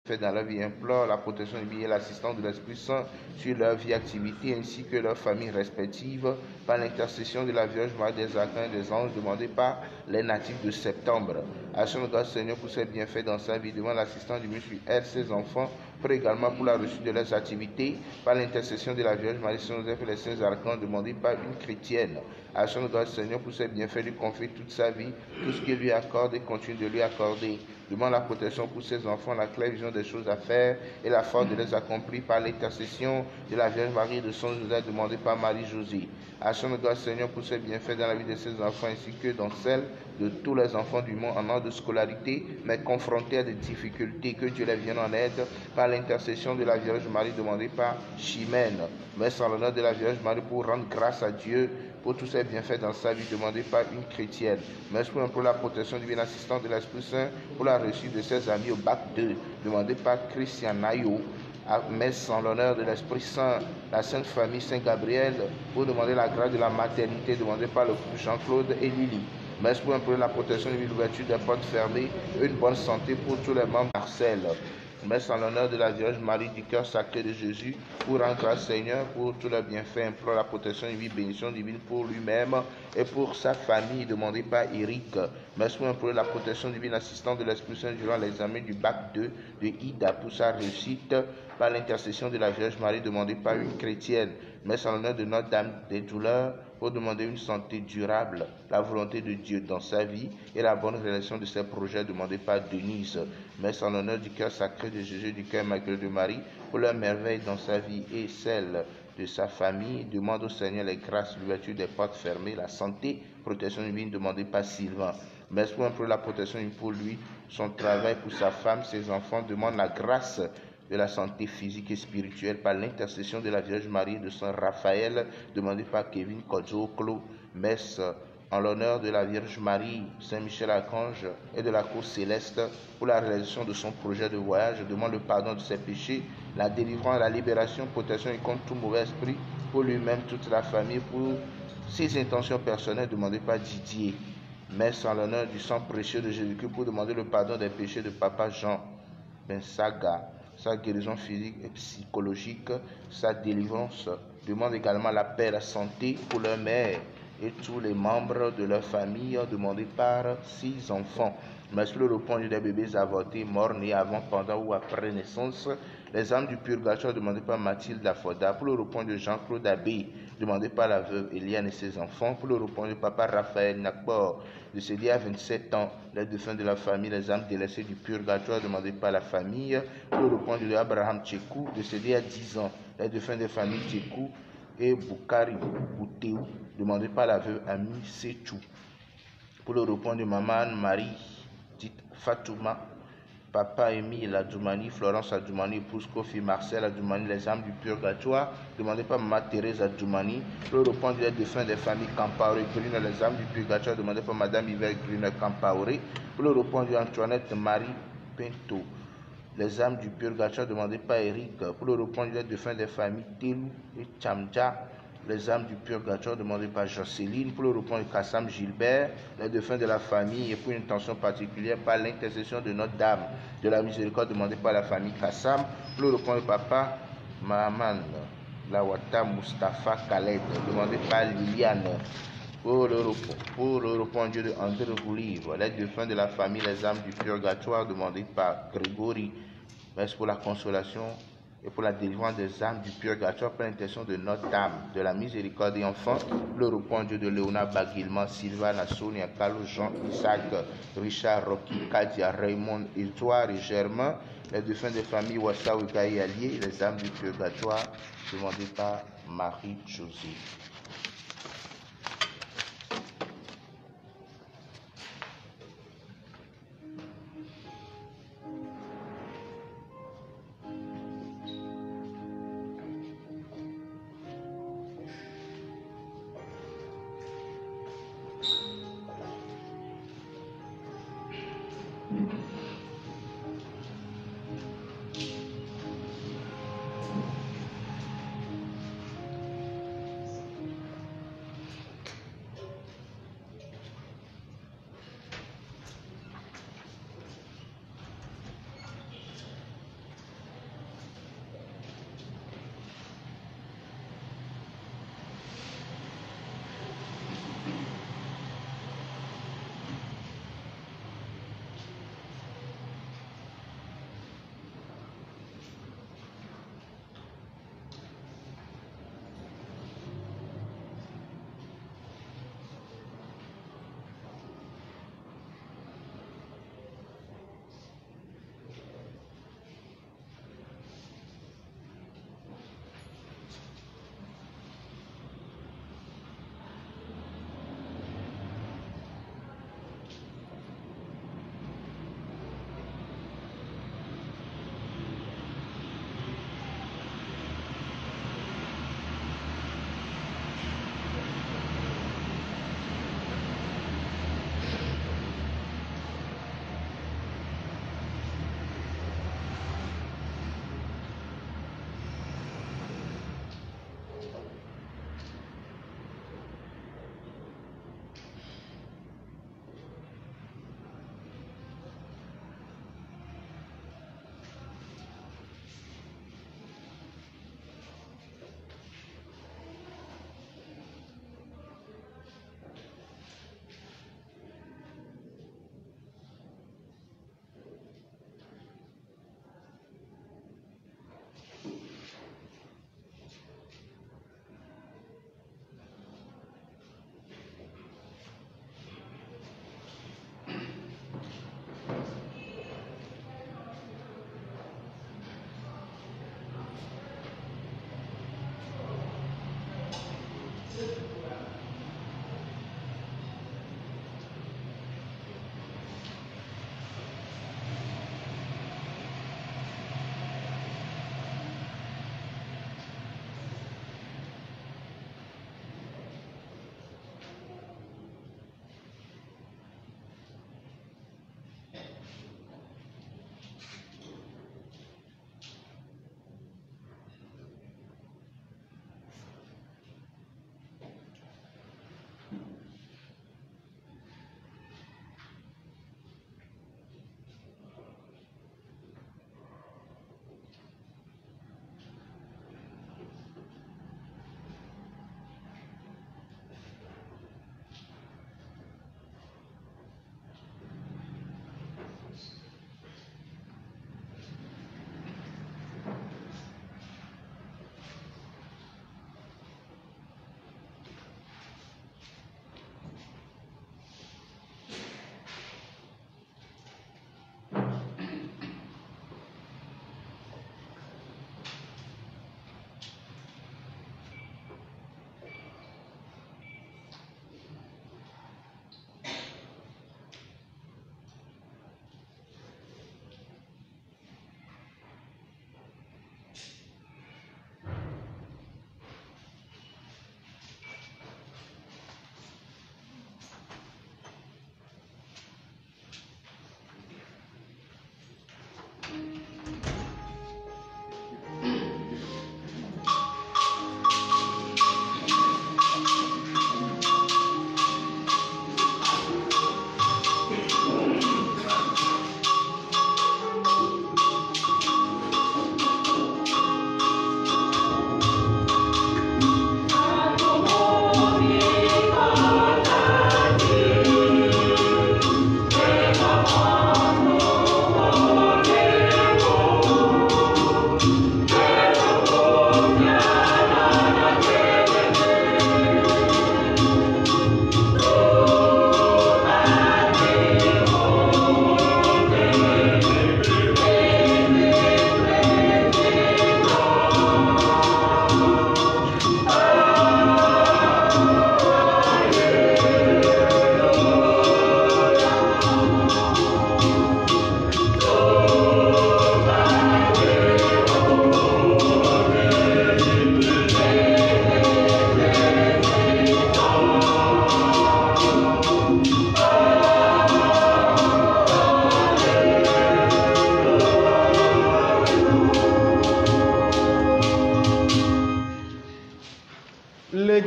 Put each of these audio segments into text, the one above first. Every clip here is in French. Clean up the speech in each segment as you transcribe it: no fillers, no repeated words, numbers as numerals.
fait dans leur vie, implore la protection et l'assistance de l'Esprit Saint sur leur vie, activité ainsi que leurs familles respectives par l'intercession de la Vierge Marie, des archanges et des anges demandés par les natifs de septembre. Action de grâce Seigneur pour ses bienfaits dans sa vie, devant l'assistance du sur elle, ses enfants, pour également pour la reçue de leurs activités par l'intercession de la Vierge Marie, Saint Joseph et les saints archanges demandés par une chrétienne. Action de grâce Seigneur pour ses bienfaits, lui confie toute sa vie, tout ce qu'il lui accorde et continue de lui accorder. Demande la protection pour ses enfants, la claire vision des choses à faire et la force de les accomplir par l'intercession de la Vierge Marie et de son Joseph demandé par Marie-Josée. Action de grâce Seigneur pour ses bienfaits dans la vie de ses enfants ainsi que dans celle de tous les enfants du monde en ordre de scolarité, mais confrontés à des difficultés, que Dieu les vienne en aide par l'intercession de la Vierge Marie demandée par Chimène. Mais en l'honneur de la Vierge Marie pour rendre grâce à Dieu pour tous ses bienfaits dans sa vie demandée par une chrétienne. Merci pour la protection divine assistante de l'Esprit Saint pour la réussite de ses amis au bac 2 demandé par Christian Nayo. Messe en l'honneur de l'Esprit Saint, la Sainte Famille Saint-Gabriel, pour demander la grâce de la maternité demandée par le couple Jean-Claude et Lily. Merci pour la protection de l'ouverture des portes fermées et une bonne santé pour tous les membres de Marcel. Messe en l'honneur de la Vierge Marie du cœur sacré de Jésus, pour rendre grâce Seigneur pour tous les bienfaits, implore la protection divine, bénédiction divine pour lui-même et pour sa famille, demandée par Eric. Merci pour la protection divine, assistante de l'Esprit Saint durant l'examen du bac 2 de Ida pour sa réussite par l'intercession de la Vierge Marie, demandée par une chrétienne. Messe en l'honneur de Notre-Dame des douleurs, pour demander une santé durable, la volonté de Dieu dans sa vie et la bonne réalisation de ses projets demandés par Denise. Messe en l'honneur du cœur sacré de Jésus, du cœur immaculé de Marie, pour leur merveille dans sa vie et celle de sa famille. Demande au Seigneur les grâces, l'ouverture des portes fermées, la santé, protection divine demandée par Sylvain. Merci pour la protection pour lui, son travail, pour sa femme, ses enfants. Demande la grâce de la santé physique et spirituelle par l'intercession de la Vierge Marie et de Saint Raphaël, demandé par Kevin Kodzoklo. Messe en l'honneur de la Vierge Marie, Saint Michel Archange et de la cour céleste pour la réalisation de son projet de voyage. Demande le pardon de ses péchés, la délivrance, la libération, protection et contre tout mauvais esprit pour lui-même, toute la famille, pour ses intentions personnelles demandées par Didier. Messe en l'honneur du sang précieux de Jésus-Christ pour demander le pardon des péchés de Papa Jean Bensaga, sa guérison physique et psychologique, sa délivrance. Demande également la paix et la santé pour leur mère et tous les membres de leur famille, demandés par 6 enfants. Merci pour le repos des bébés avortés, morts, nés avant, pendant ou après naissance. Les âmes du purgatoire demandées par Mathilde Afoda. Pour le repos de Jean-Claude Abbé, demandé par la veuve Eliane et ses enfants. Pour le repos de papa Raphaël Nakbor, décédé à 27 ans. Les défunts de la famille, les âmes délaissées du purgatoire demandées par la famille. Pour le repos de Abraham Tchekou, décédé à 10 ans. Les défunts des familles Tchekou et Boukari Boutéou, demandé par la veuve Ami Sechou. Pour le repos de maman Marie, dite Fatouma, papa Émile Adjoumani, Florence Adjoumani, épouse Kofi Marcel Adjoumani, les âmes du purgatoire, demandé par maman Thérèse Adjoumani. Pour le repos des défunts des familles Campaoré Grune, les âmes du purgatoire, demandé par madame Yves Grune Campaoré. Pour le repos de Antoinette Marie Pinto, les âmes du purgatoire, demandé par Eric. Pour le repos des défunts des familles Telou et Tchamdja, les âmes du purgatoire, demandé par Jocelyne. Pour le repos de Kassam Gilbert, les défunts de la famille, et pour une intention particulière, par l'intercession de Notre-Dame de la Miséricorde, demandé par la famille Kassam. Pour le repos de papa Mahaman Lawata Mustafa Khaled, demandé par Liliane. Pour le repos Dieu de André Roulivre, les défunts de la famille, les âmes du purgatoire, demandé par Grégory. Merci pour la consolation et pour la délivrance des âmes du purgatoire par l'intention de Notre-Dame de la Miséricorde et enfin le repos Dieu de Léonard Baguilman, Sylvain, Sonia, Carlos, Jean, Isaac, Richard, Rocky, Kadia, Raymond, Edouard et Germain, les défunts des familles Wassa, Ougaï et Allier, les âmes du purgatoire demandées par Marie-Josée.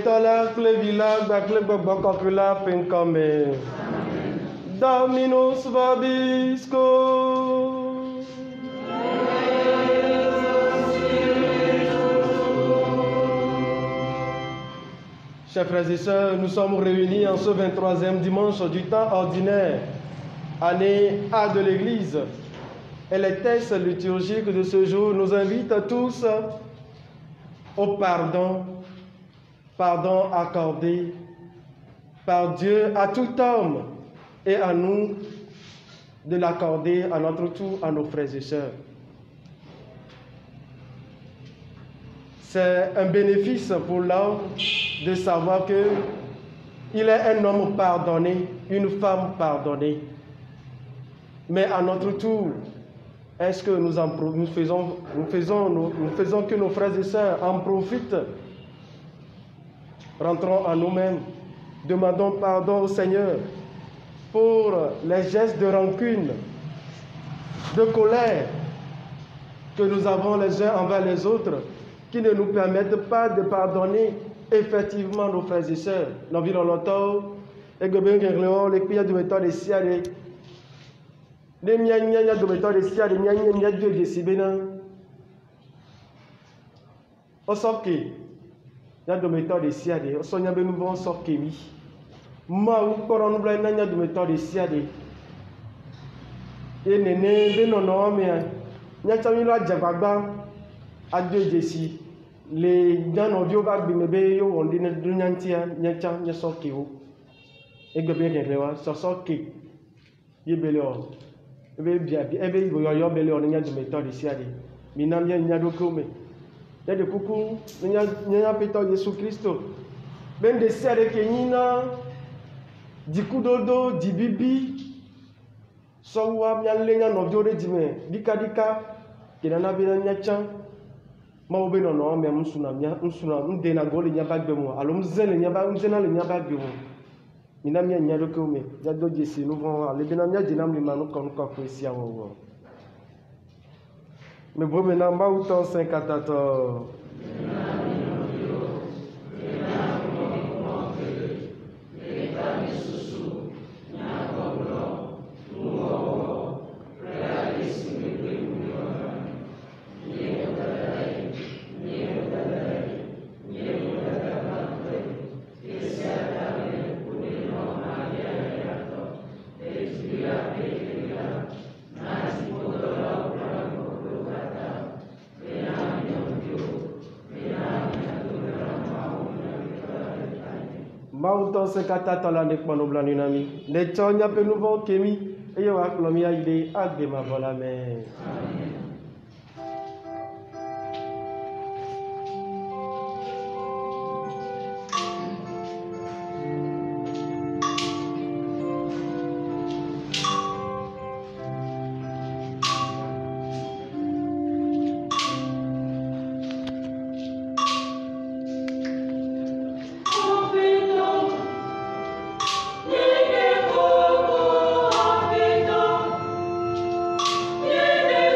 Tola, Clevila, Baclebocopula, Pincome. Dominus Vobiscum. Chers frères et sœurs, nous sommes réunis en ce 23e dimanche du temps ordinaire, année A de l'Église. Et les textes liturgiques de ce jour nous invitent tous au pardon accordé par Dieu à tout homme et à nous de l'accorder à notre tour à nos frères et sœurs. C'est un bénéfice pour l'homme de savoir qu'il est un homme pardonné, une femme pardonnée. Mais à notre tour, est-ce que nous faisons que nos frères et sœurs en profitent? Rentrons à nous-mêmes, demandons pardon au Seigneur pour les gestes de rancune, de colère que nous avons les uns envers les autres, qui ne nous permettent pas de pardonner effectivement nos frères et sœurs. Nous vivons longtemps, et que bien que les pays de méthode ici, les miens de méthode ici, les miens de ici, on sort qui? Il y a de méthode ici, on sort bien nous on sort qui? Moi, ou quand on oublie, il y a de méthode ici, et néné, non, mais il y a de méthode à deux ici. Les gens ont dit que les bébés ont dit que les gens ont sorti. Et que bien que les gens sont sortis. Ils ont bien bien. Ils ont bien bien. Ils ont bien méthode ici. Mais ils ont bien bien documenté. Il y a des coucou. Il y a pétard Jésus Christ. Même des serres qui nina, du coup dodo, du bibi. Soit bien les gens ont dit que dika qui n'en a bien nyachan. Ma obe no no me msuna mdena gole nya bagbe mo alo mzele nya ba mzena le nya bagbe mo mina mia nya doke me ya do jesi no von ale bena mia jina mlima no kon ko kwesi awo me bo me na mba uton 54 Mauton se katata la nek mano blaninami. Ne chonya pe nouveau kemi e yo aklomia ide agbe ma vola me. Yeah.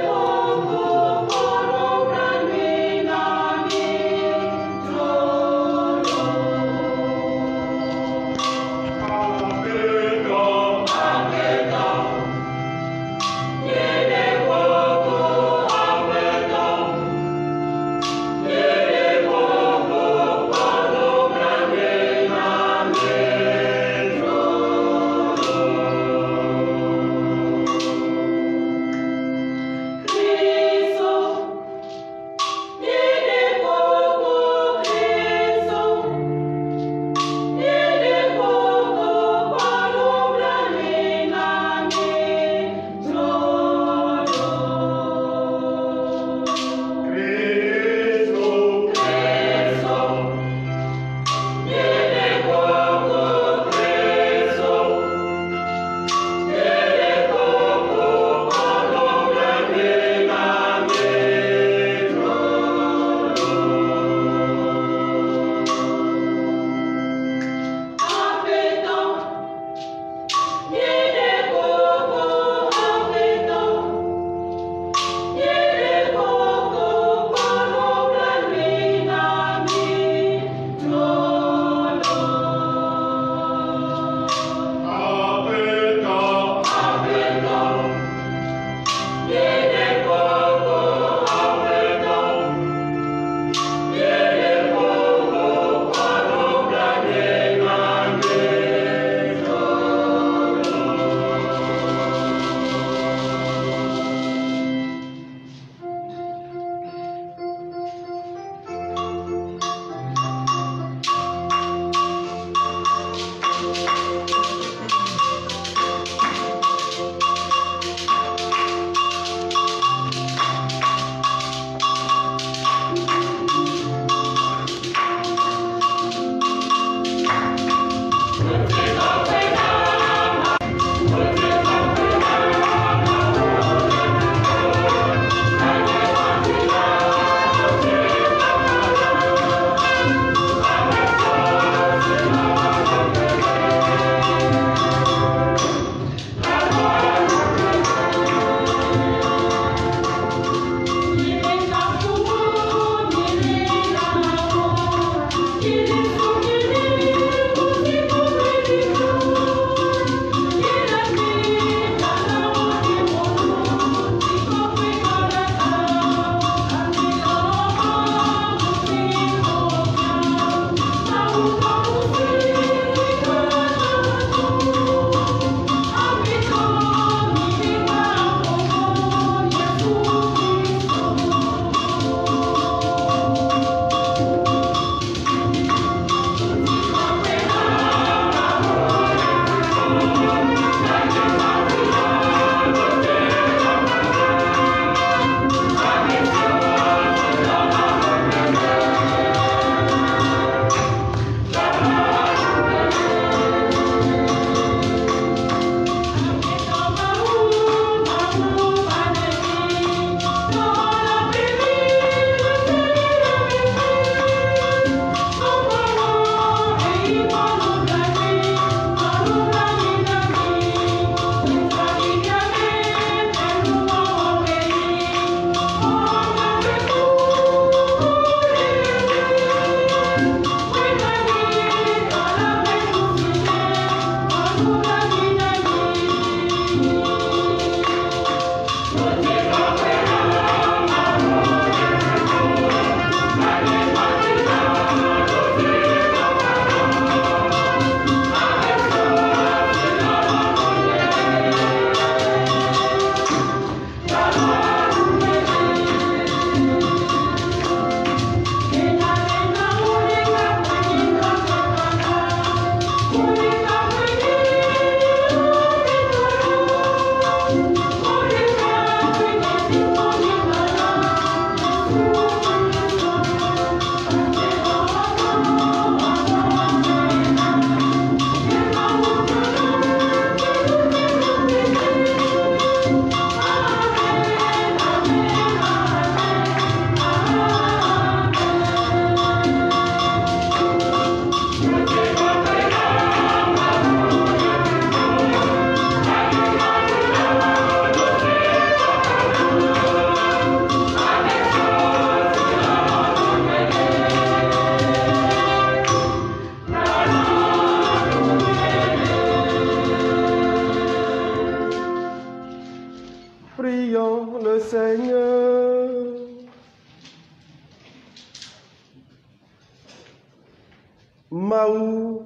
Mawu.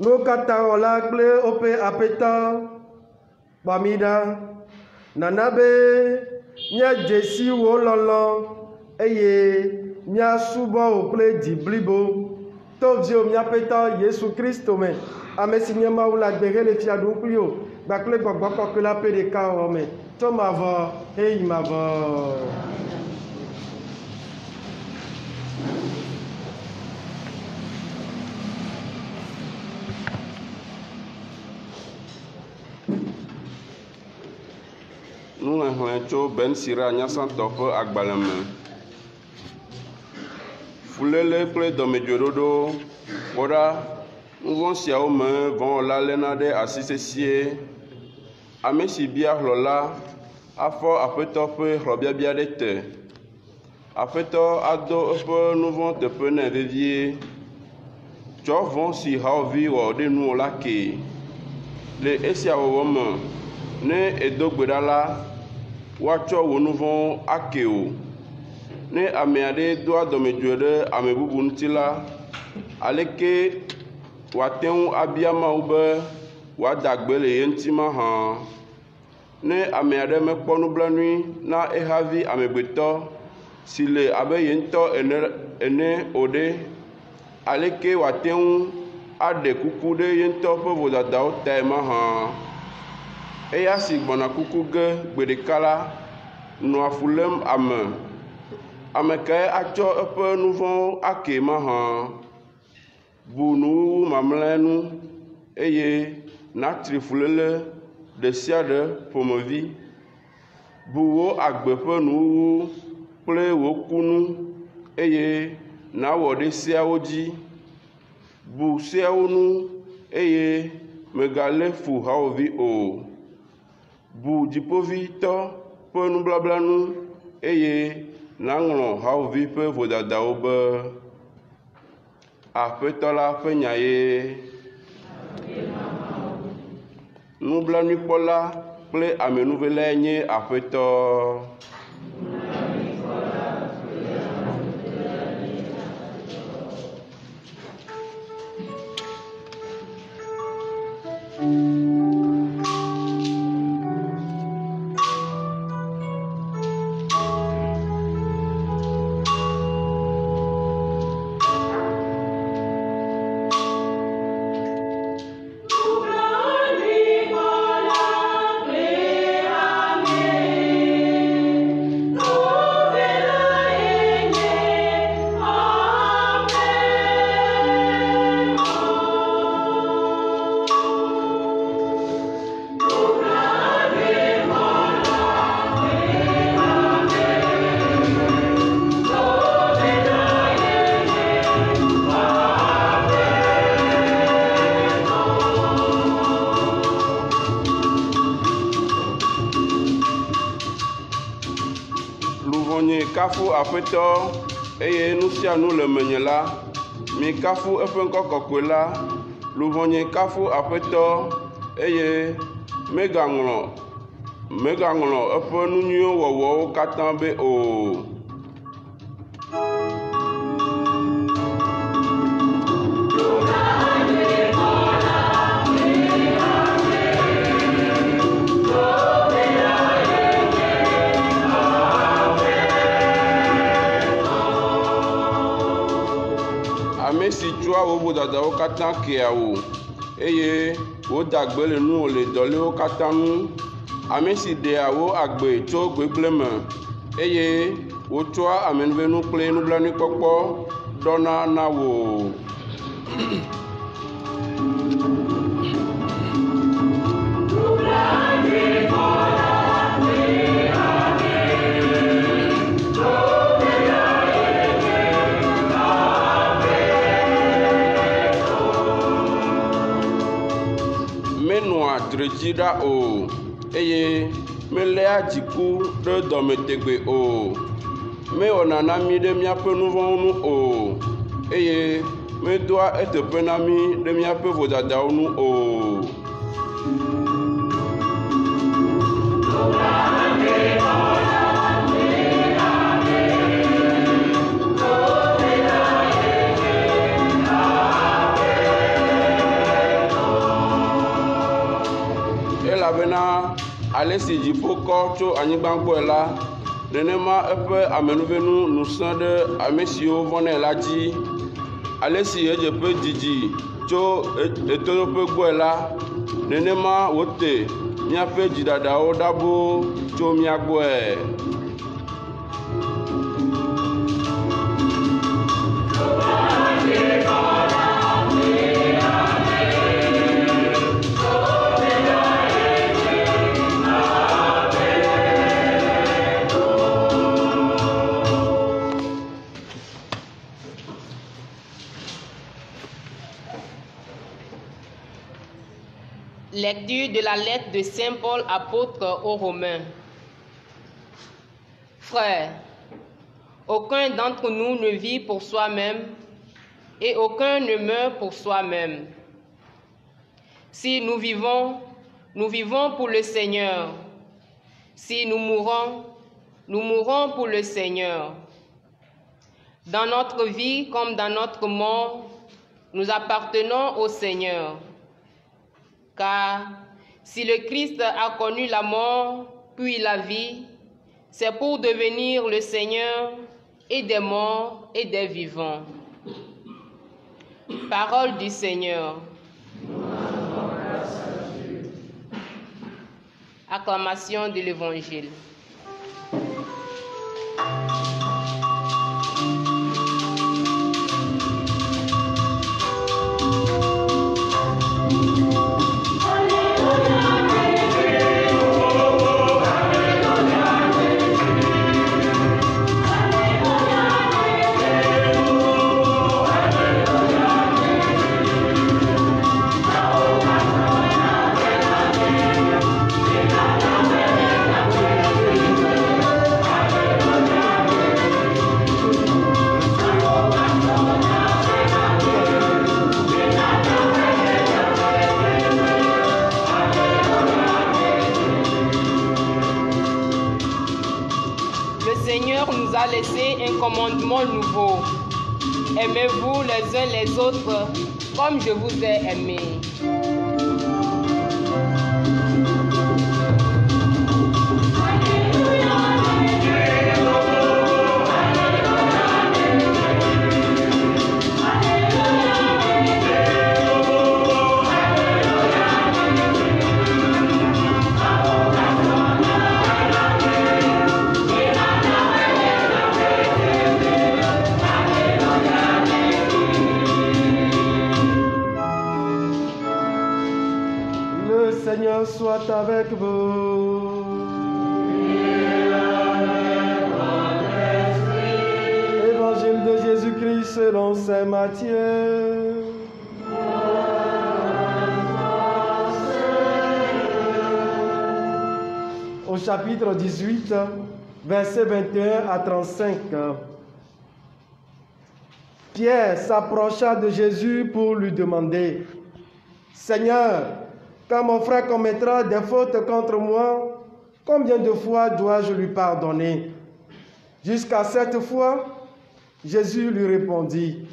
Nous katã la kple woƒe aƒetɔ Bamida. Nanabe mia dzesi wo lɔlɔ eye mia subɔ wo kple dzi blibo. To vio mia aƒetɔ Yesu Kristo me. Ame si nye Mawu la gbe he le fia ɖum kpli o. Gbakple gbɔgbɔ kɔkɔe la ƒe ɖeka wɔ me. Tso mavɔ heyi mavɔ. Nuxexlẽ tso Ben Sira Nyasãtɔ ƒe agbalẽ me. Fuléle kple dɔmedzoeɖoɖo kpɔ ɖa nuvɔ siawo me vɔwɔla léna ɖe asi sesie. Ame si bia hlɔ la afɔ aƒetɔ ƒe hlɔbiabia ɖe te. Aƒetɔ ado eƒe nuvɔ teƒe nɛ vevie. Tsɔ vɔ si hawòvi wɔ ɖe nuwò la ke. Le esia wɔwɔ me, ne edo gbe ɖa la, woatsɔ wò nuvɔwo ake o. Ne ame aɖe doa dɔmedzoe ɖe ame bubu ŋuti la, aleke wòate ŋu abia Mawu be wòada gbe le ye ŋuti mahã. Ne ame aɖe mekpɔ nublanui na ehavi amegbetɔ si le abe ye ŋutɔ ene o ɖe, aleke wòate ŋu aɖe kuku ɖe ye ŋutɔ ƒe vodadawo tae mahã. Eya si gbɔna kuku ge gbe ɖeka la, nɔa fu lém ame. Ame kae atsɔ eƒe nuvɔwo ake mahã. Bu nuwuwu mamlɛa nu eye natri fuléle ɖe sia ɖe ƒomevi. Bu wo agbe ƒe nuwuwu kple wo kunu eye nawɔ ɖe seawo dzi. Bu seawo nu eye megalé fu hawòvi o. Bu dziƒovitɔ ƒe nubabla nu eye naŋlɔ hawòvi ƒe vodadawo be. Aƒetɔ la ƒe nya ye. Nublanuikpɔla kple amenuvelae nye aƒetɔ. Kafu aƒetɔ eye nu sia nu le menye la, mi kafu eƒe ŋkɔ kɔkɔe la. Luvɔnye kafu aƒetɔ eye megaŋlɔ eƒe nu nyuiwo wɔwɔwo katã be o. Ame si tsɔa wo vodadawo katã kea wo eye woda gbe le nuwo le dɔlewo katã ŋu. Ame si ɖea wo agbe tso gbegblẽ me eye wotsɔa amenuvenu kple nublanuikpɔkpɔ ɖɔna na wo. Menɔa dredzi ɖa o eye meléa dziku ɖe dɔmetegbe o. Mewɔna na mí ɖe míaƒe nu vɔ̃wo nu o eye medoa eteƒe na mí ɖe míaƒe vodadawo nu o. ale si dziƒo kɔ tso anyigba gbɔe la, nenema eƒe amenuvenu nusẽ ɖe ame siwo vɔnɛ la dzi. Ale si edzeƒe didi tso etoɖoƒe gbɔe la, nenema wote míaƒe dziɖaɖawo ɖabo tso mía gbɔe. Lecture de la lettre de Saint Paul, apôtre aux Romains. Frères, aucun d'entre nous ne vit pour soi-même et aucun ne meurt pour soi-même. Si nous vivons pour le Seigneur. Si nous mourons pour le Seigneur. Dans notre vie comme dans notre mort, nous appartenons au Seigneur. Car si le Christ a connu la mort, puis la vie, c'est pour devenir le Seigneur et des morts et des vivants. Parole du Seigneur. Acclamation de l'Évangile. Laissez un commandement nouveau. Aimez-vous les uns les autres comme je vous ai aimé. Seigneur soit avec vous. Évangile de Jésus-Christ selon saint Matthieu. Au chapitre 18, versets 21 à 35. Pierre s'approcha de Jésus pour lui demander: Seigneur, quand mon frère commettra des fautes contre moi, combien de fois dois-je lui pardonner? Jusqu'à 7 fois? Jésus lui répondit: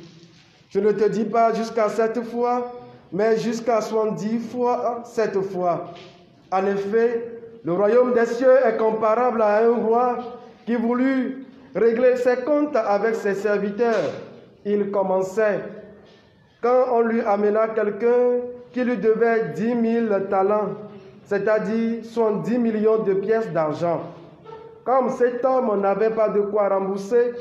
Je ne te dis pas jusqu'à 7 fois, mais jusqu'à 70 fois 7 fois. En effet, le royaume des cieux est comparable à un roi qui voulut régler ses comptes avec ses serviteurs. Il commençait. Quand on lui amena quelqu'un qui lui devait 10 000 talents, c'est-à-dire 70 millions de pièces d'argent. Comme cet homme n'avait pas de quoi rembourser,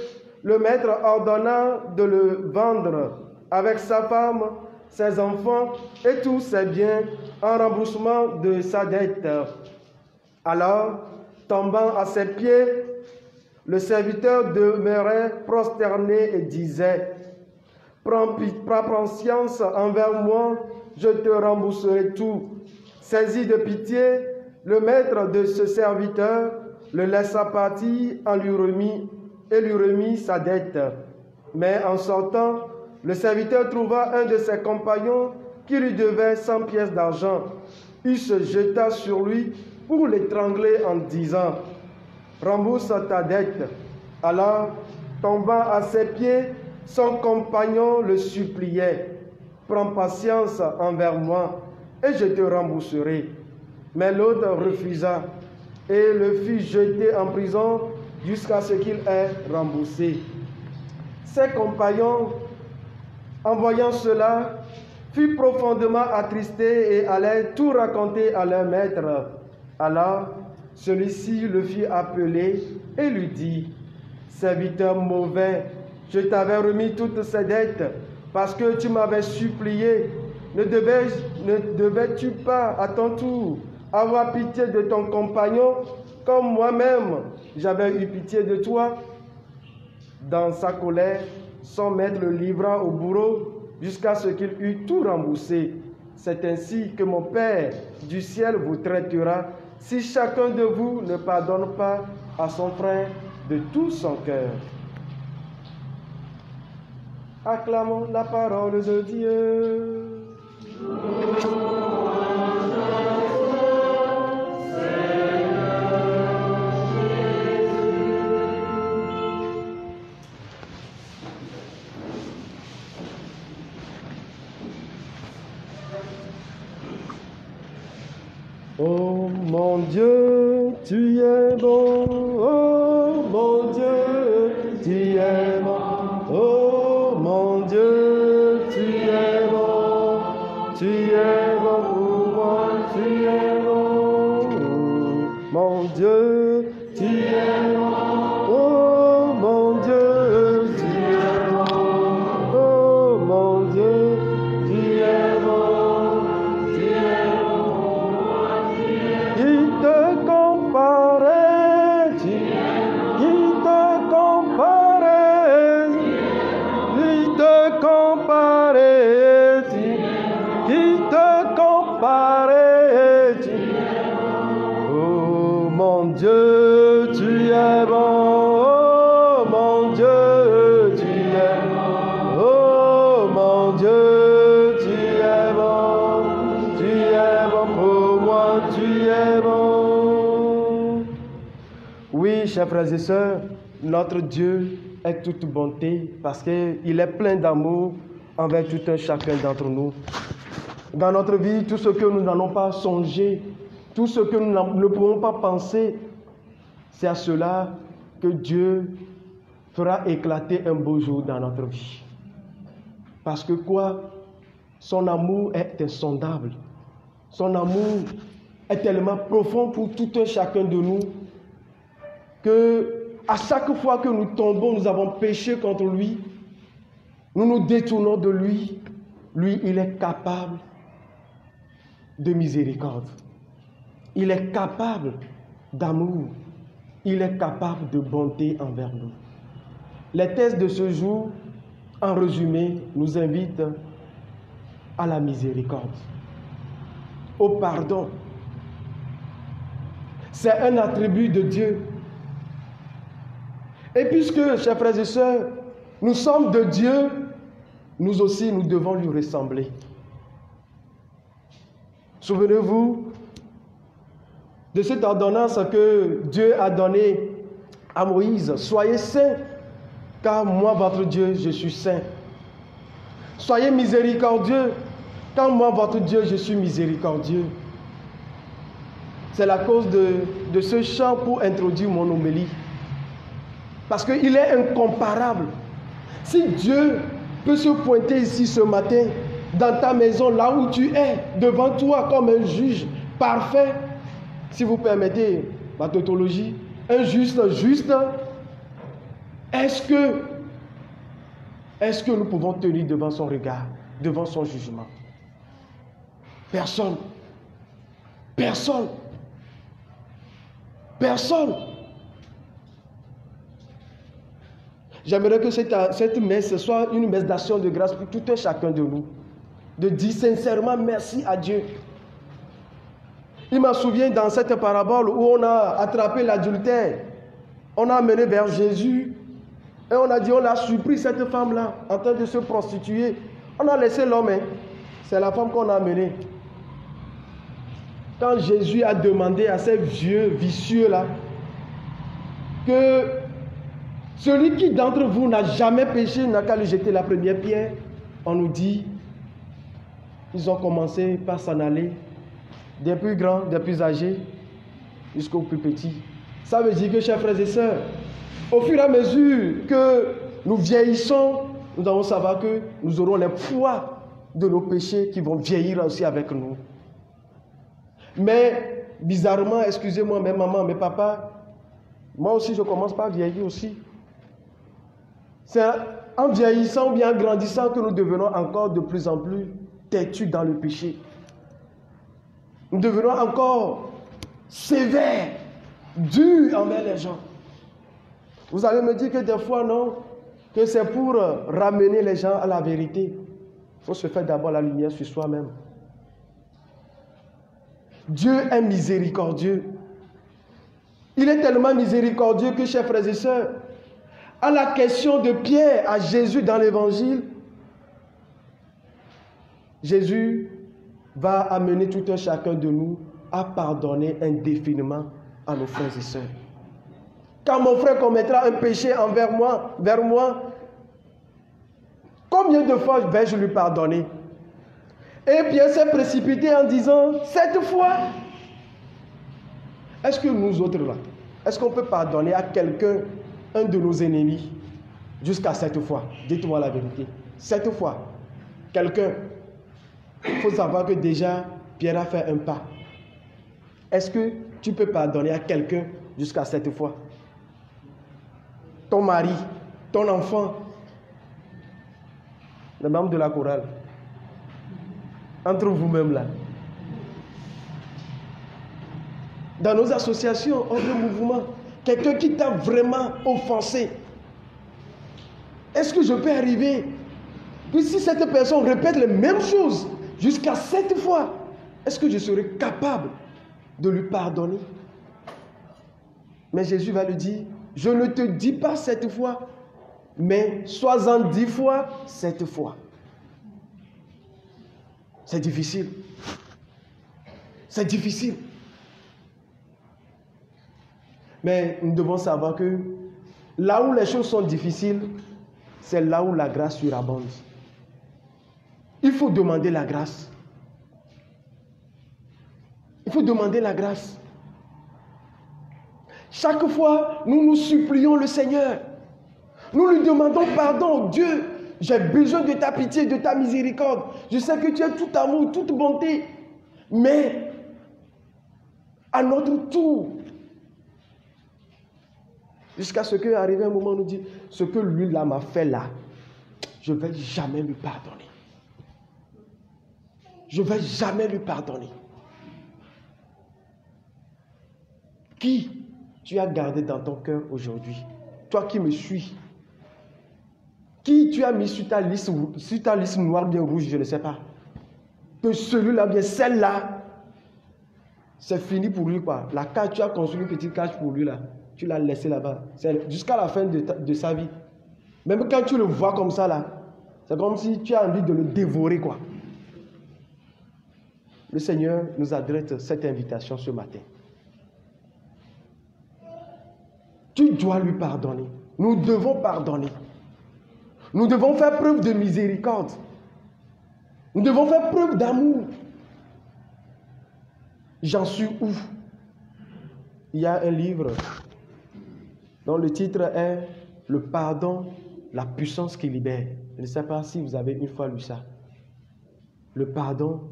le maître ordonna de le vendre avec sa femme, ses enfants et tous ses biens en remboursement de sa dette. Alors, tombant à ses pieds, le serviteur demeurait prosterné et disait: Prends patience envers moi, je te rembourserai tout. Saisi de pitié, le maître de ce serviteur le laissa partir et lui remit sa dette. Mais en sortant, le serviteur trouva un de ses compagnons qui lui devait 100 pièces d'argent. Il se jeta sur lui pour l'étrangler en disant: Rembourse ta dette. Alors, tombant à ses pieds, son compagnon le suppliait: Prends patience envers moi et je te rembourserai. Mais l'autre refusa et le fit jeter en prison jusqu'à ce qu'il ait remboursé. Ses compagnons, en voyant cela, furent profondément attristés et allèrent tout raconter à leur maître. Alors, celui-ci le fit appeler et lui dit, « Serviteur mauvais, je t'avais remis toutes ces dettes parce que tu m'avais supplié. Ne devais-tu pas, à ton tour, avoir pitié de ton compagnon comme moi-même j'avais eu pitié de toi ?» Dans sa colère, son maître le livra au bourreau jusqu'à ce qu'il eût tout remboursé. C'est ainsi que mon Père du ciel vous traitera si chacun de vous ne pardonne pas à son frère de tout son cœur. Acclamons la parole de Dieu. Oh mon Dieu, tu es bon. Oh mon Dieu, tu es bon. Oh mon Dieu, tu es bon. Tu es bon pour moi, tu es bon. Oh, mon Dieu, tu es bon. Oh mon Dieu, tu es bon. Oh mon Dieu, tu es bon. Tu es bon. Qui te comparait, qui te comparait, qui te comparait, qui te comparait. Oh mon Dieu, tu es bon. Oh mon Dieu, tu es bon. Oh mon Dieu, tu es bon. Tu es bon pour moi, tu es bon. Oui, chers frères et sœurs, notre Dieu est toute bonté parce qu'il est plein d'amour envers tout un chacun d'entre nous. Dans notre vie, tout ce que nous n'allons pas songer, tout ce que nous ne pouvons pas penser, c'est à cela que Dieu fera éclater un beau jour dans notre vie. Parce que quoi? Son amour est insondable. Son amour est tellement profond pour tout un chacun de nous que à chaque fois que nous tombons, nous avons péché contre lui, nous nous détournons de lui. Lui, il est capable de miséricorde. Il est capable d'amour. Il est capable de bonté envers nous. Les textes de ce jour, en résumé, nous invitent à la miséricorde, au pardon. C'est un attribut de Dieu. Et puisque, chers frères et sœurs, nous sommes de Dieu, nous aussi, nous devons lui ressembler. Souvenez-vous de cette ordonnance que Dieu a donnée à Moïse. Soyez saints, car moi, votre Dieu, je suis saint. Soyez miséricordieux, car moi, votre Dieu, je suis miséricordieux. C'est la cause de ce chant pour introduire mon homélie. Parce qu'il est incomparable. Si Dieu peut se pointer ici ce matin, dans ta maison, là où tu es, devant toi, comme un juge parfait, si vous permettez ma tautologie, un juste, est-ce que nous pouvons tenir devant son regard, devant son jugement? Personne. Personne. Personne. J'aimerais que cette messe soit une messe d'action de grâce pour tout un chacun de nous. De dire sincèrement merci à Dieu. Il me souvient dans cette parabole où on a attrapé l'adultère. On a amené vers Jésus. Et on a dit, on l'a surpris cette femme-là, en train de se prostituer. On a laissé l'homme. C'est la femme qu'on a amenée. Quand Jésus a demandé à ces vieux vicieux-là que celui qui d'entre vous n'a jamais péché n'a qu'à lui jeter la première pierre, on nous dit, ils ont commencé par s'en aller, des plus grands, des plus âgés. jusqu'au plus petit. Ça veut dire que, chers frères et sœurs, au fur et à mesure que nous vieillissons, nous allons savoir que nous aurons les poids de nos péchés qui vont vieillir aussi avec nous. Mais, bizarrement, excusez-moi, mes mamans, mes papas, moi aussi je commence par vieillir aussi. C'est en vieillissant ou bien en grandissant que nous devenons encore de plus en plus têtus dans le péché. Nous devenons encore sévères, durs envers les gens. Vous allez me dire que des fois, non, que c'est pour ramener les gens à la vérité. Il faut se faire d'abord la lumière sur soi-même. Dieu est miséricordieux. Il est tellement miséricordieux que, chers frères et sœurs, à la question de Pierre à Jésus dans l'évangile, Jésus va amener tout un chacun de nous à pardonner indéfiniment à nos frères et sœurs. Quand mon frère commettra un péché envers moi, vers moi, combien de fois vais-je lui pardonner? Et Pierre s'est précipité en disant, 7 fois. Est-ce que nous autres là, est-ce qu'on peut pardonner à quelqu'un, un de nos ennemis, jusqu'à 7 fois? Dites-moi la vérité. 7 fois. Quelqu'un, il faut savoir que déjà, Pierre a fait un pas. Est-ce que tu peux pardonner à quelqu'un jusqu'à 7 fois? Ton mari, ton enfant, les membres de la chorale, entre vous-même là. Dans nos associations, hors de mouvement, quelqu'un qui t'a vraiment offensé. Est-ce que je peux arriver? Puis si cette personne répète les mêmes choses jusqu'à 7 fois, est-ce que je serai capable de lui pardonner? Mais Jésus va lui dire, je ne te dis pas 7 fois, mais 70 fois 7 fois. C'est difficile. C'est difficile. Mais nous devons savoir que là où les choses sont difficiles, c'est là où la grâce surabonde. Il faut demander la grâce. Il faut demander la grâce. Chaque fois, nous nous supplions le Seigneur. Nous lui demandons pardon. Dieu, j'ai besoin de ta pitié, de ta miséricorde. Je sais que tu es tout amour, toute bonté. Mais, à notre tour, jusqu'à ce qu'arrive un moment, on nous dit, ce que lui là m'a fait là, je ne vais jamais lui pardonner. Je ne vais jamais lui pardonner. Qui tu as gardé dans ton cœur aujourd'hui? Toi qui me suis. Qui tu as mis sur ta liste noire bien rouge, je ne sais pas. Que celui-là, bien celle-là, c'est fini pour lui quoi. La cage, tu as construit une petite cage pour lui là. Tu l'as laissé là-bas. C'est jusqu'à la fin de sa vie. Même quand tu le vois comme ça là, c'est comme si tu as envie de le dévorer quoi. Le Seigneur nous adresse cette invitation ce matin. Tu dois lui pardonner. Nous devons pardonner. Nous devons faire preuve de miséricorde. Nous devons faire preuve d'amour. J'en suis où? Il y a un livre dont le titre est « Le pardon, la puissance qui libère ». Je ne sais pas si vous avez une fois lu ça. Le pardon,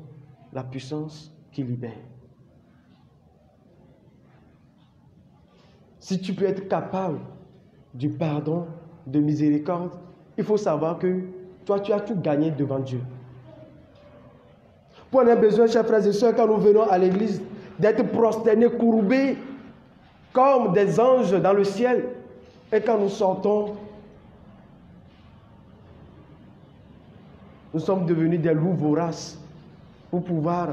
la puissance qui libère. Si tu peux être capable du pardon, de miséricorde, il faut savoir que toi, tu as tout gagné devant Dieu. Pour on a besoin, chers frères et sœurs, quand nous venons à l'église, d'être prosternés, courbés, comme des anges dans le ciel. Et quand nous sortons, nous sommes devenus des loups voraces pour pouvoir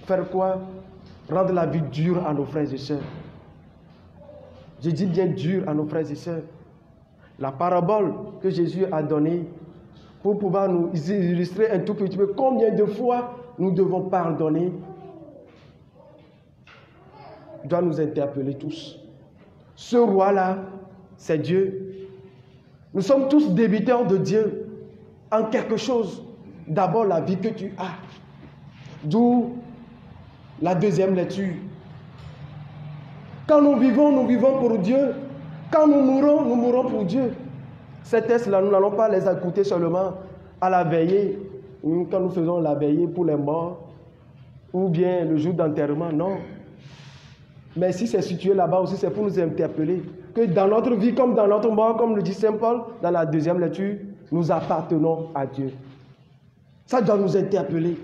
faire quoi? Rendre la vie dure à nos frères et sœurs. Je dis bien dur à nos frères et sœurs. La parabole que Jésus a donnée pour pouvoir nous illustrer un tout petit peu combien de fois nous devons pardonner doit nous interpeller tous. Ce roi-là, c'est Dieu. Nous sommes tous débiteurs de Dieu en quelque chose. D'abord, la vie que tu as. D'où la deuxième lecture. Quand nous vivons pour Dieu. Quand nous mourons pour Dieu. Ces textes-là, nous n'allons pas les écouter seulement à la veillée, quand nous faisons la veillée pour les morts, ou bien le jour d'enterrement, non. Mais si c'est situé là-bas aussi, c'est pour nous interpeller que dans notre vie, comme dans notre mort, comme le dit Saint Paul dans la deuxième lecture, nous appartenons à Dieu. Ça doit nous interpeller.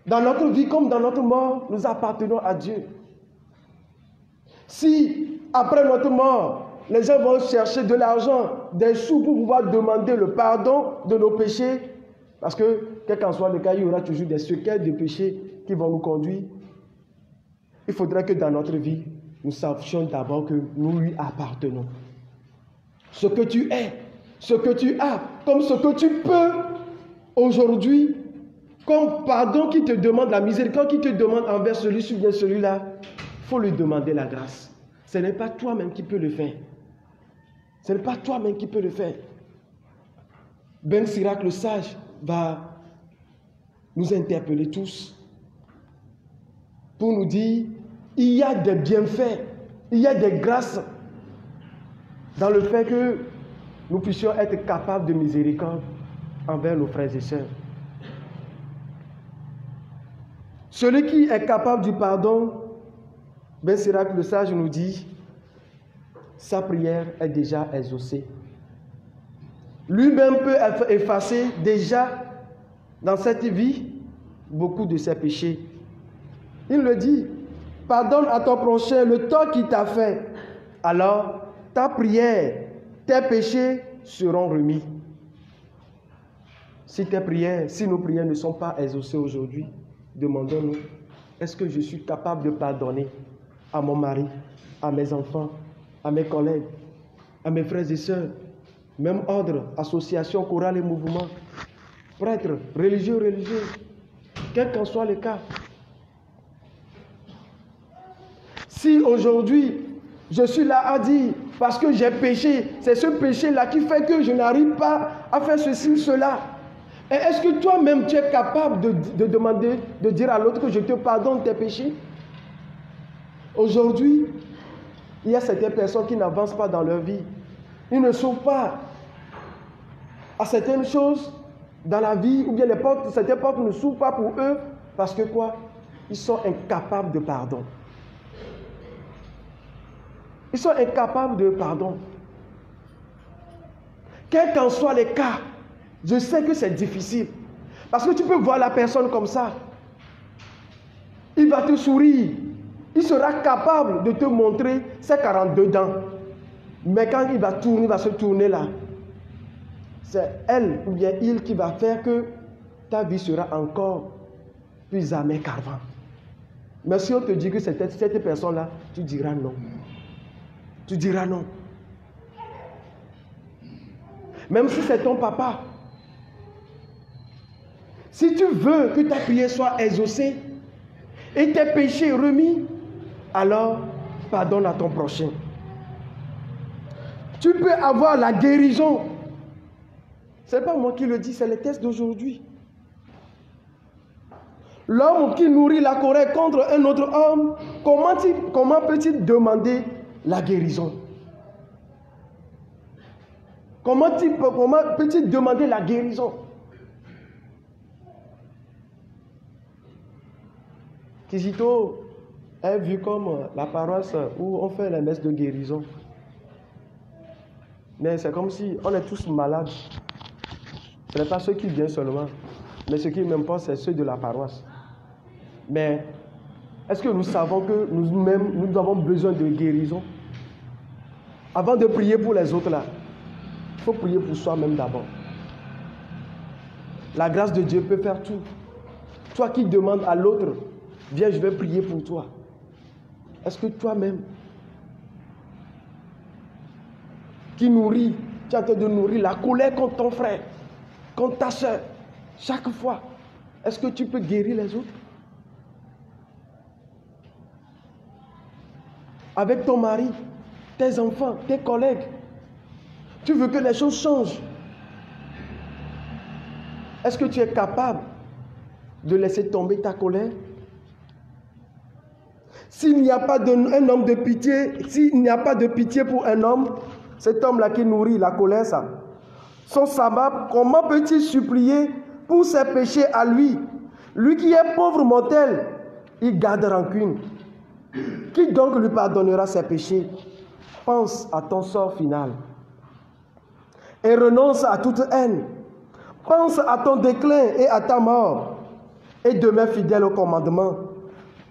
Dans notre vie, comme dans notre mort, nous appartenons à Dieu. Si, après notre mort, les gens vont chercher de l'argent, des sous pour pouvoir demander le pardon de nos péchés, parce que, quel qu'en soit le cas, il y aura toujours des séquelles de péchés qui vont nous conduire. Il faudrait que dans notre vie, nous sachions d'abord que nous lui appartenons. Ce que tu es, ce que tu as, comme ce que tu peux aujourd'hui, comme pardon qui te demande, la miséricorde qui te demande envers celui-ci ou bien celui-là, il faut lui demander la grâce. Ce n'est pas toi-même qui peux le faire. Ce n'est pas toi-même qui peux le faire. Ben Sirac le sage va nous interpeller tous pour nous dire, il y a des bienfaits, il y a des grâces dans le fait que nous puissions être capables de miséricorde envers nos frères et sœurs. Celui qui est capable du pardon, Ben Sirac le sage nous dit, sa prière est déjà exaucée. Lui-même peut effacer déjà dans cette vie beaucoup de ses péchés. Il le dit, pardonne à ton prochain le tort qu'il t'a fait. Alors, ta prière, tes péchés seront remis. Si nos prières ne sont pas exaucées aujourd'hui, demandons-nous, est-ce que je suis capable de pardonner à mon mari, à mes enfants, à mes collègues, à mes frères et sœurs, même ordre, association, chorale et mouvement, prêtres, religieux, quel qu'en soit le cas. Si aujourd'hui, je suis là à dire, parce que j'ai péché, c'est ce péché-là qui fait que je n'arrive pas à faire ceci ou cela. Et est-ce que toi-même, tu es capable de demander, de dire à l'autre que je te pardonne tes péchés? Aujourd'hui, il y a certaines personnes qui n'avancent pas dans leur vie. Ils ne sont pas à certaines choses dans la vie, ou bien certaines portes ne s'ouvrent pas pour eux, parce que quoi? Ils sont incapables de pardon. Ils sont incapables de pardon. Quels qu'en soient les cas, je sais que c'est difficile. Parce que tu peux voir la personne comme ça. Il va te sourire. Il sera capable de te montrer ses 42 dents. Mais quand il va se tourner là, c'est elle ou bien il qui va faire que ta vie sera encore plus amère qu'avant. Mais si on te dit que c'est cette personne-là, tu diras non. Tu diras non. Même si c'est ton papa. Si tu veux que ta prière soit exaucée et tes péchés remis, alors pardonne à ton prochain. Tu peux avoir la guérison. Ce n'est pas moi qui le dis, c'est les textes d'aujourd'hui. L'homme qui nourrit la colère contre un autre homme, comment peut-il demander la guérison? Comment peut-il demander la guérison? Kizito est vu comme la paroisse où on fait les messes de guérison. Mais c'est comme si on est tous malades. Ce n'est pas ceux qui viennent seulement, mais ceux qui m'importent, c'est ceux de la paroisse. Mais est-ce que nous savons que nous-mêmes, nous avons besoin de guérison? Avant de prier pour les autres là, il faut prier pour soi-même d'abord. La grâce de Dieu peut faire tout. Toi qui demandes à l'autre, viens, je vais prier pour toi. Est-ce que toi-même, qui nourris, tu es en train de nourrir la colère contre ton frère, contre ta soeur, chaque fois, est-ce que tu peux guérir les autres? Avec ton mari, tes enfants, tes collègues, tu veux que les choses changent. Est-ce que tu es capable de laisser tomber ta colère? S'il n'y a pas un homme de pitié, s'il n'y a pas de pitié pour un homme, cet homme-là qui nourrit la colère, ça, son sabbat, comment peut-il supplier pour ses péchés à lui? Lui qui est pauvre mortel, il garde rancune. Qui donc lui pardonnera ses péchés? Pense à ton sort final et renonce à toute haine. Pense à ton déclin et à ta mort et demeure fidèle au commandement.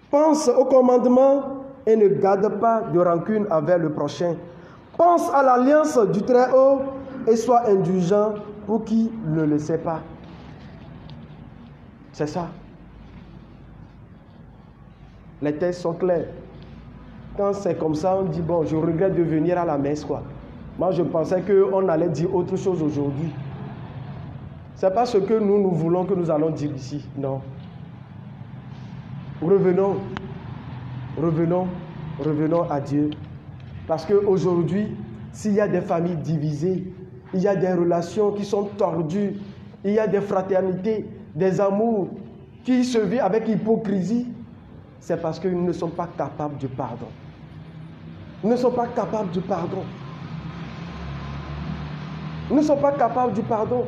Pense au commandement et ne garde pas de rancune envers le prochain. Pense à l'alliance du Très-Haut et sois indulgent pour qui ne le sait pas. C'est ça. Les textes sont clairs. Quand c'est comme ça, on dit, bon, je regrette de venir à la messe, quoi. Moi, je pensais qu'on allait dire autre chose aujourd'hui. Ce n'est pas ce que nous voulons que nous allons dire ici. Non. Revenons à Dieu. Parce qu'aujourd'hui, s'il y a des familles divisées, il y a des relations qui sont tordues, il y a des fraternités, des amours qui se vivent avec hypocrisie, c'est parce qu'ils ne sont pas capables de pardon. Ils ne sont pas capables de pardon. Ils ne sont pas capables du pardon.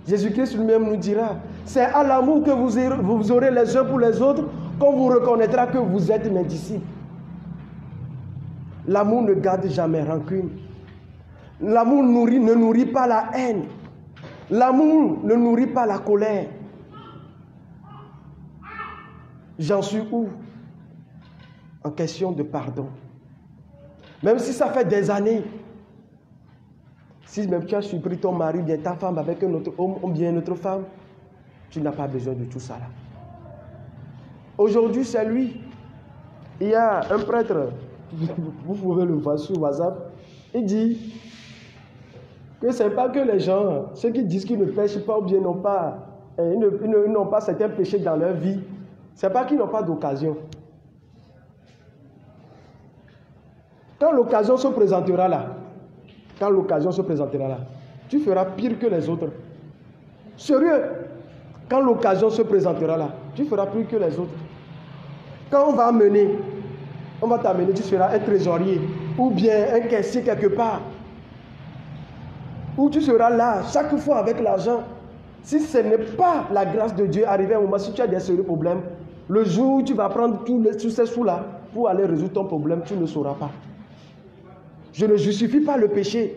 Jésus-Christ lui-même nous dira, c'est à l'amour que vous aurez les uns pour les autres qu'on vous reconnaîtra que vous êtes mes disciples. L'amour ne garde jamais rancune. L'amour ne nourrit pas la haine. L'amour ne nourrit pas la colère. J'en suis où? En question de pardon. Même si ça fait des années, si même tu as surpris ton mari, bien ta femme avec un autre homme ou bien une autre femme, tu n'as pas besoin de tout ça là. Aujourd'hui, c'est lui. Il y a un prêtre, vous pouvez le voir sur WhatsApp, il dit que ce n'est pas que les gens, ceux qui disent qu'ils ne pêchent pas ou bien n'ont pas, ils n'ont pas certains péchés dans leur vie, ce n'est pas qu'ils n'ont pas d'occasion. Quand l'occasion se présentera là, tu feras pire que les autres. Sérieux, quand l'occasion se présentera là, tu feras pire que les autres. Quand on va t'amener, tu seras un trésorier ou bien un caissier quelque part. Ou tu seras là chaque fois avec l'argent. Si ce n'est pas la grâce de Dieu, arrivé à un moment, si tu as des sérieux problèmes, le jour où tu vas prendre tous ces sous-là pour aller résoudre ton problème, tu ne sauras pas. Je ne justifie pas le péché,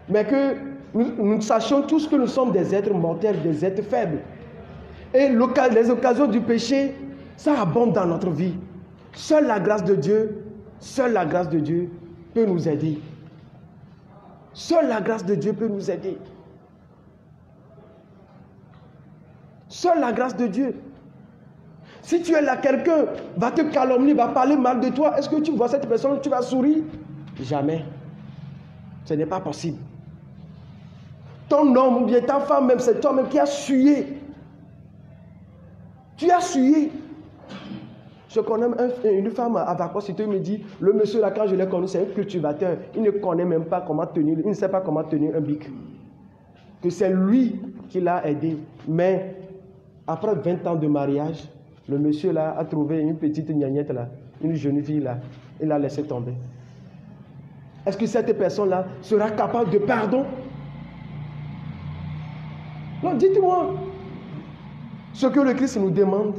mais que nous sachions tous que nous sommes des êtres mortels, des êtres faibles. Et les occasions du péché, ça abonde dans notre vie. Seule la grâce de Dieu peut nous aider. Seule la grâce de Dieu peut nous aider. Seule la grâce de Dieu. Si tu es là, quelqu'un va te calomnier, va parler mal de toi, est-ce que tu vois cette personne, tu vas sourire? Jamais. Ce n'est pas possible. Ton homme ou bien ta femme, même c'est toi-même qui as sué. Tu as sué. Je connais une femme à Vacos, il me dit, le monsieur là, quand je l'ai connu, c'est un cultivateur. Il ne connaît même pas comment tenir, il ne sait pas comment tenir un bic. Que c'est lui qui l'a aidé. Mais après 20 ans de mariage, le monsieur là a trouvé une petite gnagnette là, une jeune fille là, il l'a laissé tomber. Est-ce que cette personne-là sera capable de pardon? Non, dites-moi. Ce que le Christ nous demande,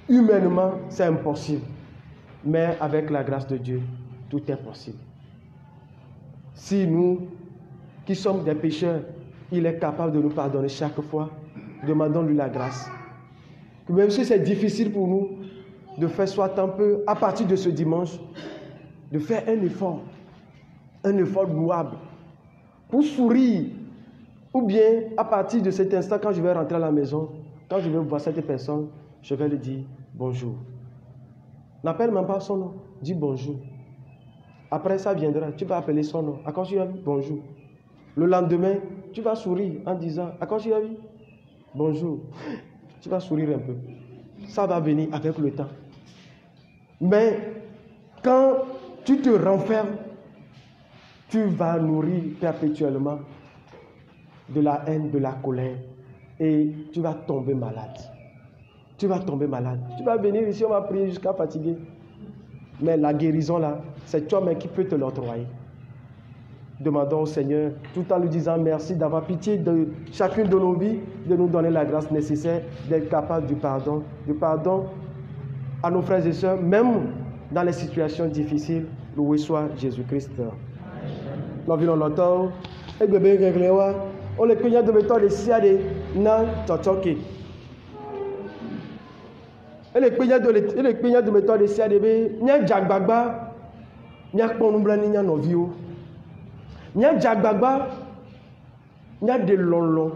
humainement, c'est impossible. Mais avec la grâce de Dieu, tout est possible. Si nous, qui sommes des pécheurs, il est capable de nous pardonner chaque fois, demandons-lui la grâce. Que même si c'est difficile pour nous de faire soit un peu, à partir de ce dimanche, de faire un effort louable, pour sourire, ou bien à partir de cet instant, quand je vais rentrer à la maison, quand je vais voir cette personne, je vais lui dire bonjour. N'appelle même pas son nom, dis bonjour. Après ça viendra, tu vas appeler son nom. À quand tu as vu? Bonjour. Le lendemain, tu vas sourire en disant, à quand tu as vu? Bonjour. Tu vas sourire un peu. Ça va venir avec le temps. Mais quand tu te renfermes, tu vas nourrir perpétuellement de la haine, de la colère, et tu vas tomber malade. tu vas tomber malade. Tu vas venir ici, on va prier jusqu'à fatiguer. Mais la guérison là, c'est toi-même qui peux te l'octroyer. Demandons au Seigneur, tout en lui disant merci d'avoir pitié de chacune de nos vies, de nous donner la grâce nécessaire, d'être capable du pardon à nos frères et sœurs, même dans les situations difficiles. Loué soit Jésus-Christ. Nous venons longtemps, et bébé régléwa, on les peignait de méthode de siade, nan totoke. Et les peignait de méthode de siade, nya jagbagba, nya ponumblani nya novio. Nya jagbagba, nya de lolo,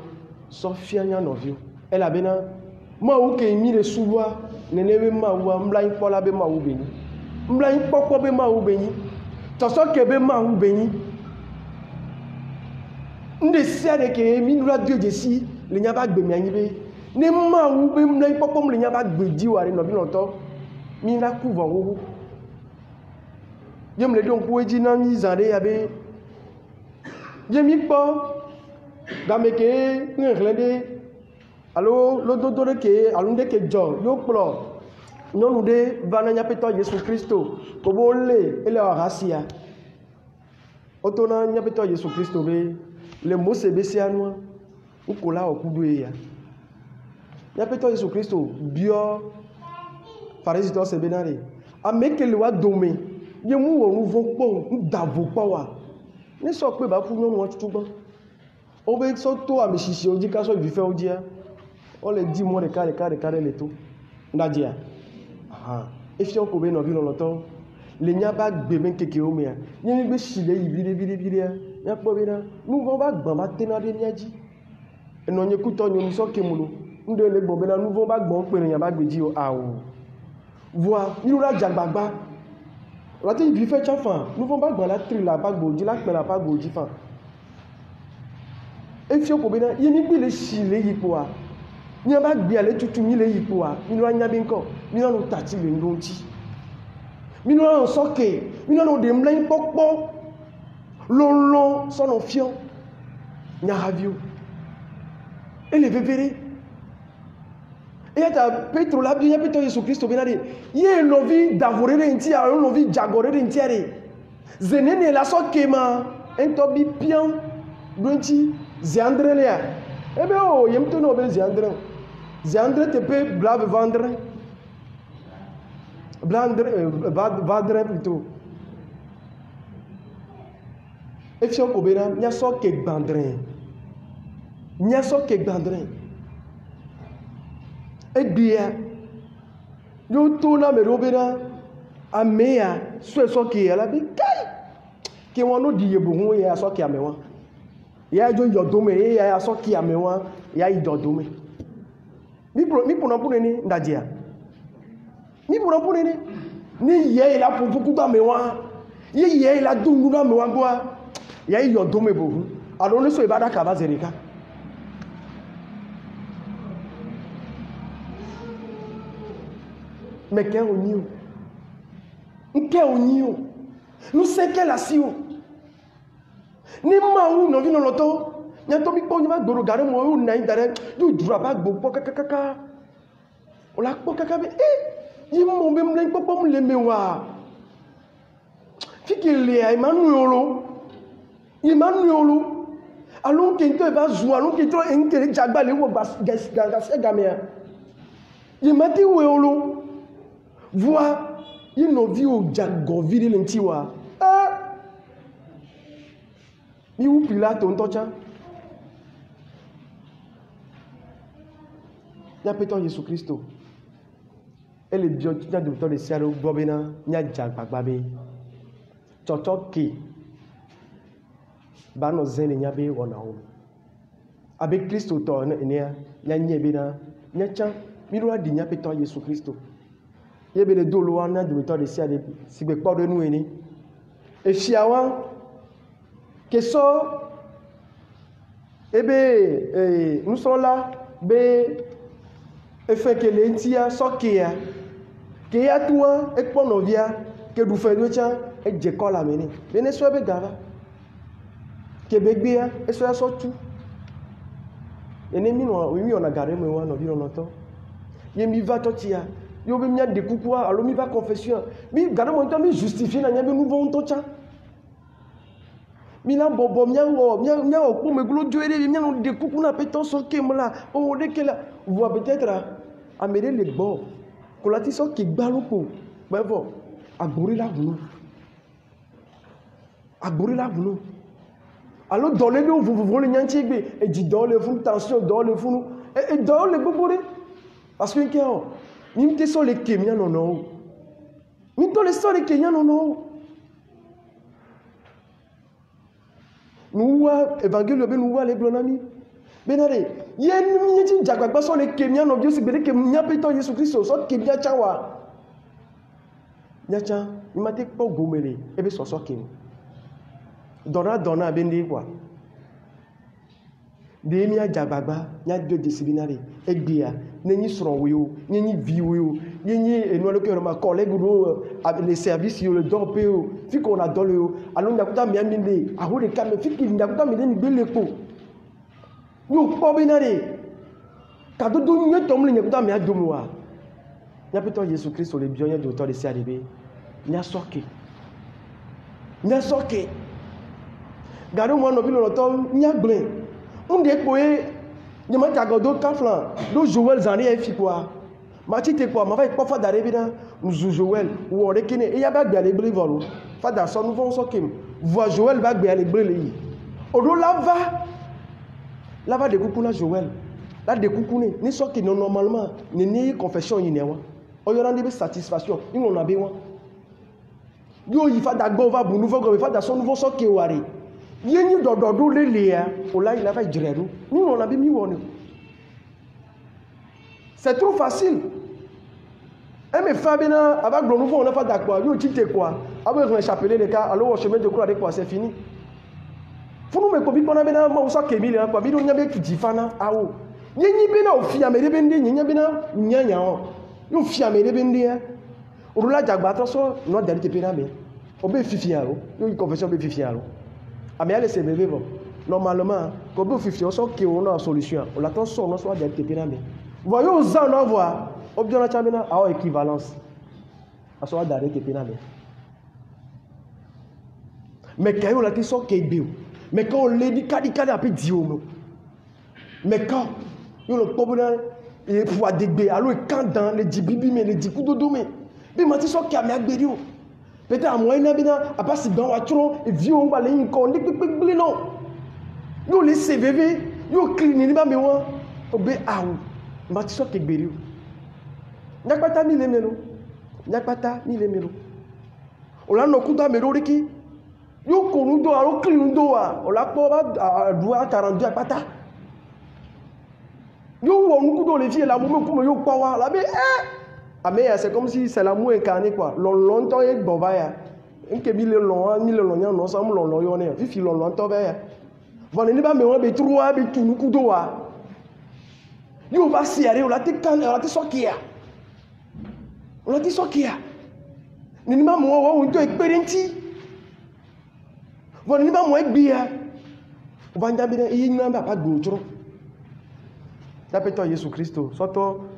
sofia nya novio. Elle a bena, ma ou ke mi de souwa, nenebe ma ou mbla pola be ma ou beni. Mbla poko be ma ou beni. Tosoke be ma ou beni. Nde siade ke mi nula Dieu desi, le nya ba gbe mi anyibe. Ne ma ou be mbla poko le nya ba gbe di ware no bi lonto. Mi na kuva wo. Yem le don ko eji na mi zande ya be. Yemi po gameke nglende allo lododore ke alunde ke jo yo plo nonu de vananya peto Yesu Kristo ko bolle ele arasia otona nya peto Yesu Kristo be le mose be sianwa ukola okudu ya nya peto Yesu Kristo bio parasito se benare amekele wa dome yemu wo nuvo po ndavo pa wa ní sọ pé bá fún yọ́nù wọn tútù gbọ́n ó bẹ́ sọ tó àmì ṣìṣẹ́ ojí kásọ̀ ìfẹ́ ojí á ó lè dí mọ́ rẹ̀ lè tó dájí à ẹfẹ́ ọkọ̀ bẹ́ nọ̀bí lọ́lọ́tọ́ lè ní a bá gbé mẹ́ kéèké omi à ní ní gbé ṣìlẹ̀ yìí bírí à ní pọ̀ bí náà ní wọ́n bá gbọ̀n bá tẹ́ náà dé ní ají ẹ̀nà yẹn kútọ́ ní omi sọ́kè múlò ní lè gbọ̀n bẹ́ náà ní wọ́n bá gbọ̀n pèrè yàn bá gbé jí àwò voa nínú rájà gbàgbá láti ìbí fẹ́ cháfà nous vont pas dans la tri la pas godji la pela pas godji fa e fi ko bena yemi bi le shile yipo a ni ba gbe ale tutu mi le yipo a mi no anya bi nko mi no tati le ndonti mi no soke mi no de mlen popo lolo sono fion nya ravio e le vevere et à Petro la bien Petro Jésus Christ benade ye novi davorere ntia o novi jagorere ntiare zenene la so kema ento bi pian donti ziandrelea ebe o yemto no be ziandre te peut blave vendre vendre plutôt e fi ko bena nya so ke gbandrin Egbia yo to na me robena amea so ke ala bi kai ke won no di yebo hu ya so ke amewa ya jo yodome ya so ke amewa ya idodome mi pono ni ndajia mi pono ni ye la pupu ta mewa ye la dungu na mewa gwa ya yodome bo hu alo no so ibada ka ba zerika mais quel oignon nous c'est quelle action ni ma ou no vino loto nya to bi po ni ma gboro gare mo o na indare du dura ba gbo kaka o la po kaka be yi mo be mlen popo mu le mewa fikile Emmanuel alon ke nto e ba zu alon ke to enkere jagba le wo ga se gamea yi mati we olo voix il no vi o jago viri lentiwa mi u Pilato ntocha ya peto Jésus Christ ele bio nya de to de siaro gbobena nya jagbagbabe totoki bano zene nya be wona o avec Christ to nya nyebe na nya cha mi ro adi nya peto Jésus Christ yebe le dolo wana de méthode ici à sigbe pas de nous eni e fiawa que so ebe nous sommes là be e fait que lentia sokia que ya toi e ponovia que du fait de cha e je kola meni bene so be gava que begbia e so tu ene mi no wi mi ona gare mo wa no bi no to ye mi va totia yo be mia de kukua alo mi va confession mi gado mo mi justifier na nya be nouveau ntocha mi la bobo mia o ko me glo joere mia no de kuku na peton so ke mo la o de ke la voit peut-être a mere le gbo ko la ti so ki gba lopo bevo agbori la bunu alors dans les deux vous voulez nyanti gbe e di dans le fond tension dans le fond et dans le bobore parce que kero ni te so le kemia non ni to le so le kemia non nous évangile be nous les blonami benare yen mi ti jagbagba so le kemia no bi o si gbede ke nya pe to Yesu Kristo so kemia chawa nyacha ni mate po gomele ebe so kemia donna bendi quoi de mi ajagbagba nya de disciplinary egbia nenyi soro wo nenyi viwo nenyi eno le cœur ma collègue do les services yo le don pe o fi qu'on a dans le alo ndakuta mi aminde aho de kame fi ki ndakuta mi ni gbele po yo po binare ka do do nye tom le ndakuta mi adomo wa nya peto Yesu Christ le bio nya de auteur de CADB nya soke garo mo no bi lo to nya gble unde poe ni ma ta godo kaflan do Joël zani e fi quoi ma ti te quoi ma va pas fa dare bi na Joël wo re kini e ya ba gbe ale gble volo fada so nu fon so kim voix Joël ba gbe ale gble yi odo lava de kuku na Joël la de kuku ni so ki no normalement ni confession yi ne wa o yo rande be satisfaction ni on na be wa yo yi fada go va bu nouveau go fada so nouveau so ki wari yenyi dododo lelia ola il va jireru ni on a mi woni c'est trop facile et me fabina avec le nouveau on a pas d'accord yo tite quoi avec un chapelet les cas alors au chemin de croix de quoi c'est fini funu me ko bi pona bena ma usa kemile quoi bi do nyabe kidifana awo yenyi bena ofia me rebende nyenya bena nyanya o yo fia me rebende orula jagba to so no dali te pena me obe fifiaro yo confession be fifiaro mais elle s'est bébé bon normalement quand vous faites ça qui on a solution on l'attend sur on soit d'être périmé voyons aux gens on voit objet chamina a équivalence à soit d'être périmé mais quand on la qui sort qui bio mais quand on le dit kadi après dio mais quand yo le problème et pouvoir dégbe alors quand dans les dibibi mais les dikudodo mais bi mati sort qui a mi agberio peut-être à moyen bina a pas si dans voiture et vieux on va les encore ndikpekpekple non yo les CVV yo clean ni ba me won obe awu ma ti so ke gberi o nyakpata mi le melo o la no kuta me ro riki yo korun do aro clean do wa o la po ba du a 42 apata yo wo nu kudo le vie la mo ku me yo pa wa la be mais c'est comme si c'est l'amour incarné quoi longtemps et bon va nke mi le long non ça mo long yo ne fifi longtemps va bon ni ba me won be trois be tunu kudo wa yo va siare o la te kan o la te sokia ni ma mo wo to experience bon ni ba mo egbia o ba nja bi na yi na ba gbo tro la peto Yesu Kristo soto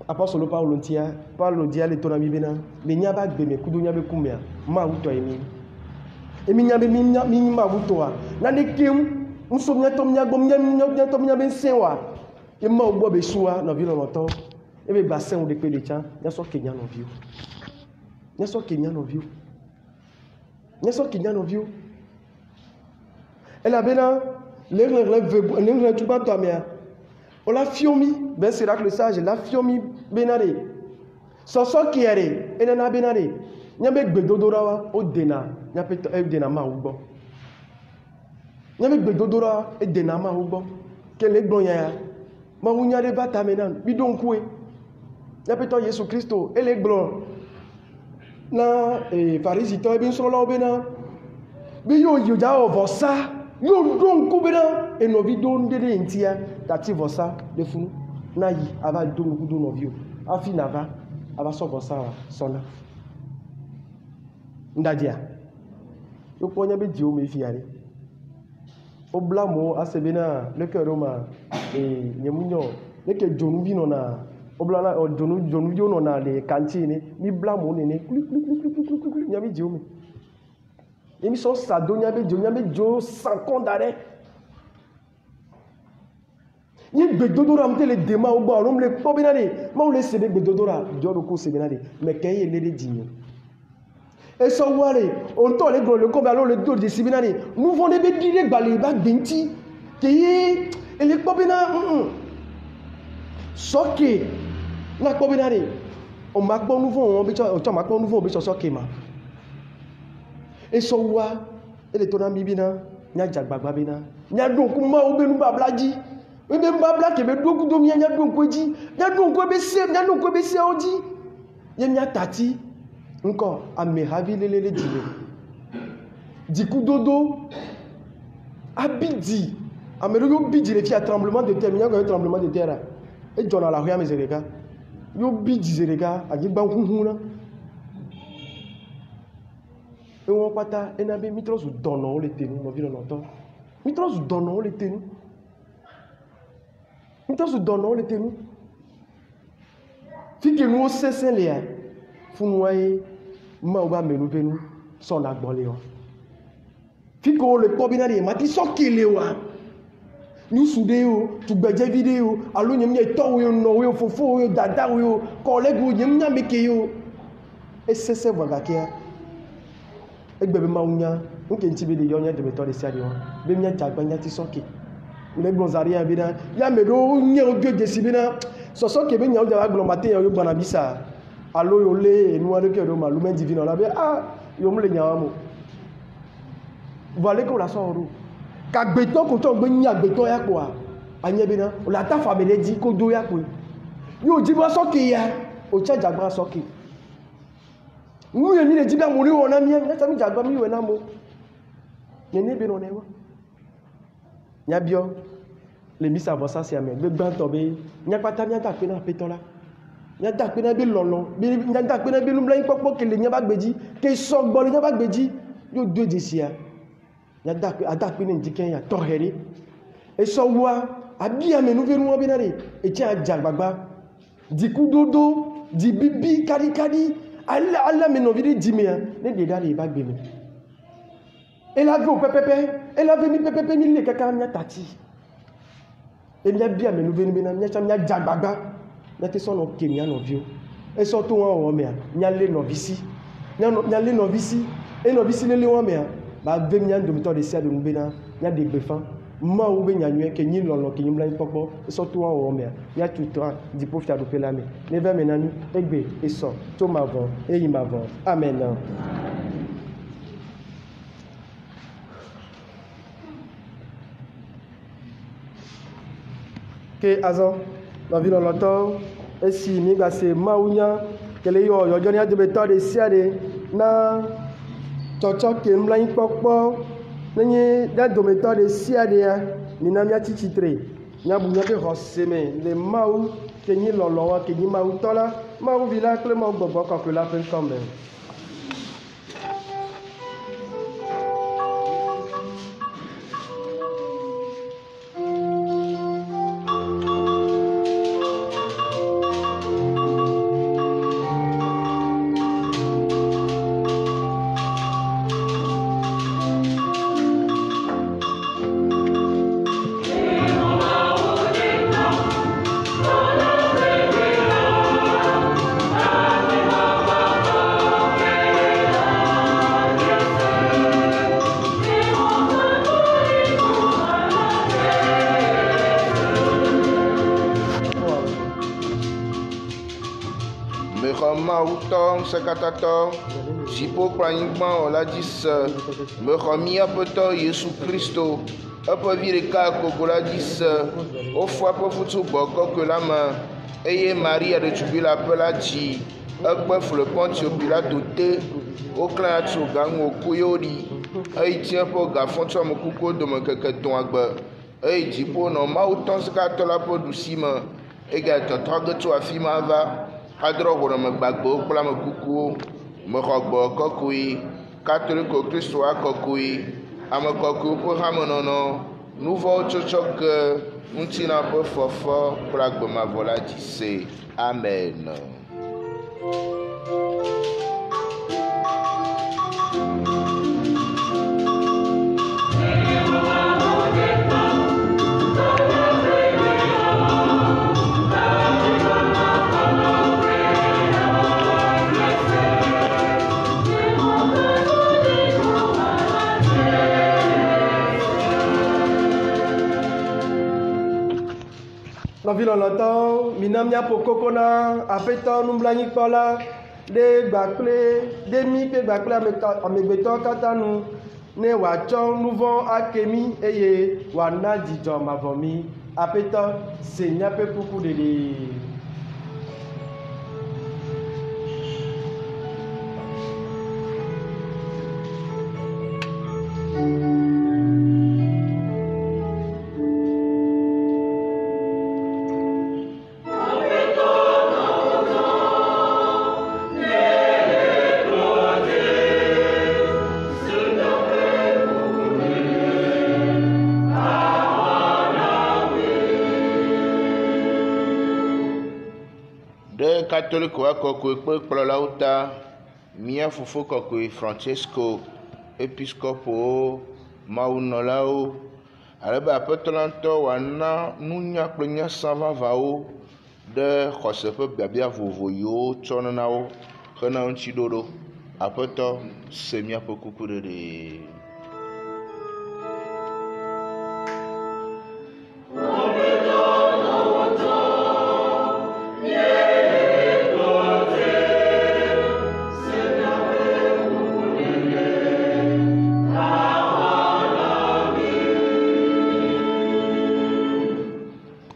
apostole Paulo ntia Paulo dia le tona bibena me nyaba gbe me kudo nyabe kumia ma wuto emi nyabe mi ma wuto a na de kem nso nya tom nya gbom nya tom nya ben senwa e ma ogbo be suwa na bi lo to e be basen o de pe le chan nya so kenya no view elle a bena le tu pas toi mia on la fiomi ben c'est là que le sage la fiomi benare so kiere enena benare nyabe gbedodora wa o dena nyape e dena ma ugbo nyabe gbedodora e dena ma ugbo kele gbon ya ma wunya de bata menan bi don kuwe nyape to Yesu Kristo ele gbon na farisito e bin so lo bena bi yo ja ovosa yo don kubena e no vi don de ntia tati vosa de funu na yi ava don kudo no vio afi nava ava so vosa sona ndadia yo ponya be di o me fiare o blamo asebena le keroma e nyemunyo le ke jonu vi no na oblana donu yo no na le cantine mi blame on ne nyami diomi emi so sado nyami jo 100 ans d'arrêt ni gbedodora mtele dema ogba orum le pobinade ma o le sebe gbedodora joro ko sebenade me keye lede dinyo e so ware on to le go le ko ba lo le do de sibinade nous vont be dire gbale ba gbenti keye ele pobina soke na pobinade o ma gbo nouveau on bi o ma gbo nouveau bi so soke ma e so wa ele to na bibina nya jagbagba bina nya do ku ma o benu bablaji ebe mbabla ke be doku do mi nya do nkoji nya do nko be se oji ye nya tati nko ame havi lelele dile diku dodo abidi amero yo bidi le fi tremblement de terre nya go tremblement de terre e jona la hoya mezereka yo bidi zereka agigba hunhun e won pata e na be mitros dono le tenu mo vi no to mitros dono le tenu então se donnou le tenu fique nous cesse les funwai ma ba menu penu son agbole o fique le pobinari mati sokile wa ni sude o tu gbeje video alo nyem ye to we no we fofo we dada we collègue nyem nya meke yo e cesse vagakia egbebe ma unya nke ntibe de yo nya de meto de sia de o be nya jagba nya ti soki le gbonzaria bina ya medo nye oge desibina soso kebe nya oja gbo matin yo gbana bisa alo yo le enu ade ke do malume divino la be yo mle nya mo vale ko la so ka gbeton ko to gbe nya gbeton ya ko anye bina o la ta family di ko do ya ko yo jibo soki ya o cha jagba soki mu ye ni le jiba mo ri wona mi ya ta mi jagba mi we na mo ni bi no ne wa nyabio le misa vosa si ame gbegban to be nyapata nyata pe na petola nyata pe na bi lolo bi nyata pe na bi lumla popo kele nyaba gbeji ke so gbo le nyaba gbeji yo do jesia nyata pe ada pe ni diken ya to heri e so wa abi ame nu venu obi na re e ti aja gbagba diku dodo di bibi kadi alla me no vidi dimia ne de dale ba gbe mi elle a vu au pepepe, elle a venu pepepe ni le kaka nya tati. Et bien bien me nouvelle bena nya cham nya jagbaga. Nya te so no kemia no vio. E so to won o me nya le no visi. Nya le no visi. E no visi le won me ba ve nya ndo mi to de sia de bena nya de gbefan. Ma ou be nya nwe ke nyi lolo ke nyimla popo. E so to won o me nya tuto di profita do pelame. Ne ve menanu egbe e so to mavon e yimavon. Amen. ke azan la ville longtemps et si mi ga se maunya kele yo yo joni ade beto de siade na chocho ke mla yin popo nenye da do beto de siade ya ni na mi atichitre nya bu nya be hoseme le mau ke ni lolo wa ke ni mau tola mau vila kle mau bobo ko que la pen quand même. Sekatato sipo pranyigban oladis me remia poto Yesu Kristo apo vireka kogoladis o fois po futu boko que la main eye Maria de tubila pelati akpe le Pontio Pilato te o clan tu gang o kuyori ay tien po gafon tu mokuko do me keke ton agba ay dipo no ma autant sekato la po dusima e ga to togo tu afima va adro go me gbagbo kula me kuku me rogbo kokui catholique Christo akokui ame kokui pour hamonono nouveau chochok Ŋutina ƒe fɔfɔ kple agbemavɔ la dzi se. Amen. Nɔvi lɔlɔtɔ, mina miaƒo koko na aƒetɔ nublanuikpɔla ɖe gbakple ɖe mi ƒe gbakple amegbetɔwo katã nu ne wòatsɔ nu vɔ̃ ake mi eye wòana dzidzɔ mavɔ mi. Aƒetɔ, se míaƒe kukuɖeɖe. Catholique wa kɔkɔe kple kplɔlawo ta, mía fofo kɔkɔe Francesco, episcopowo, mawunɔlawo, alebe aƒetɔ la ŋutɔ wòana nunya kple nyasã vavãwo ɖe xɔse ƒe biabia vovo yiwo tsɔna na wo hena ŋutiɖoɖo. Aƒetɔ, se míaƒe kuku ɖeɖe.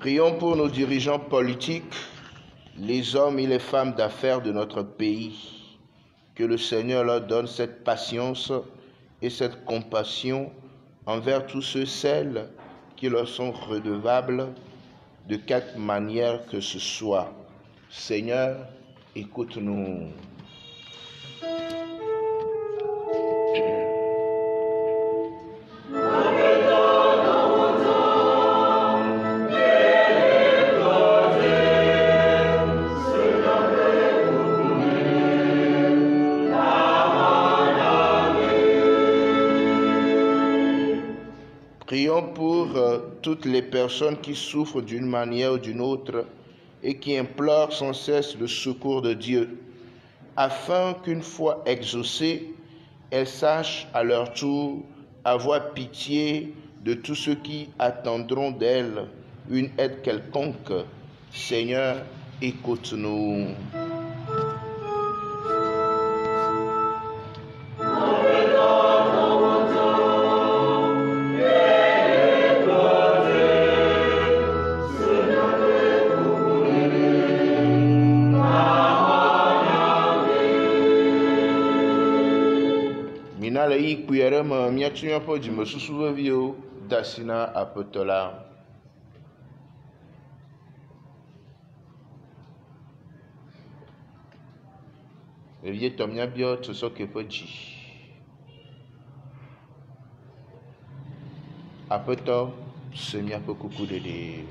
Prions pour nos dirigeants politiques, les hommes et les femmes d'affaires de notre pays. Que le Seigneur leur donne cette patience et cette compassion envers tous ceux, celles qui leur sont redevables de quelque manière que ce soit. Seigneur, écoute-nous. Prions pour toutes les personnes qui souffrent d'une manière ou d'une autre et qui implorent sans cesse le secours de Dieu, afin qu'une fois exaucées, elles sachent à leur tour avoir pitié de tous ceux qui attendront d'elles une aide quelconque. Seigneur, écoute-nous. Mina le yi kpui aɖe me míatu míaƒe dzimesusu veviwo de asi na Aƒetɔ la. Vevietɔ míabiɔ tsosɔke ƒe dzi. Aƒetɔ, se míaƒe kuku ɖeɖe.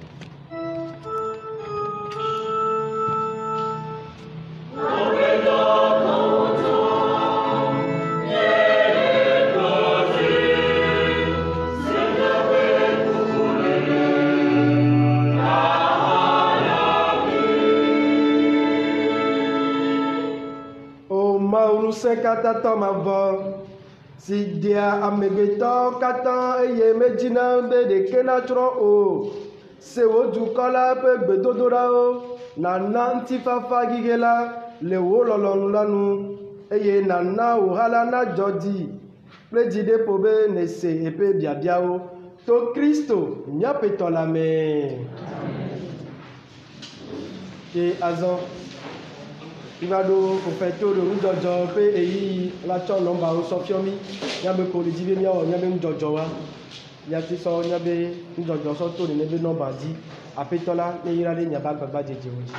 Ŋusẽ katã tɔ ma vɔ si dia amegbetɔ katã eye medzina be ɖeke natsrɔ̃ o. Se wò dukɔ la ƒe gbedodoɖawo, nana ŋutifafa gige la le wò lɔlɔ̃nu la nu eye nana wò hã la nadzɔ dzi kple dziɖeƒo be nese eƒe biabiawo to Kristo míaƒe tɔ la me. Ye azɔ iva ɖo kofeto ɖo nudzɔdzɔ ƒe eyi la tsɔ nɔmbawo sɔ fiɔ mi míabe ko le dzi be míawɔ míabe nudzɔdzɔ wa míate sɔ míabe nudzɔdzɔ sɔ to nene be nɔmba dzi. Aƒetɔ la ne yra ɖe miabe agbagba dzedzewo dzi.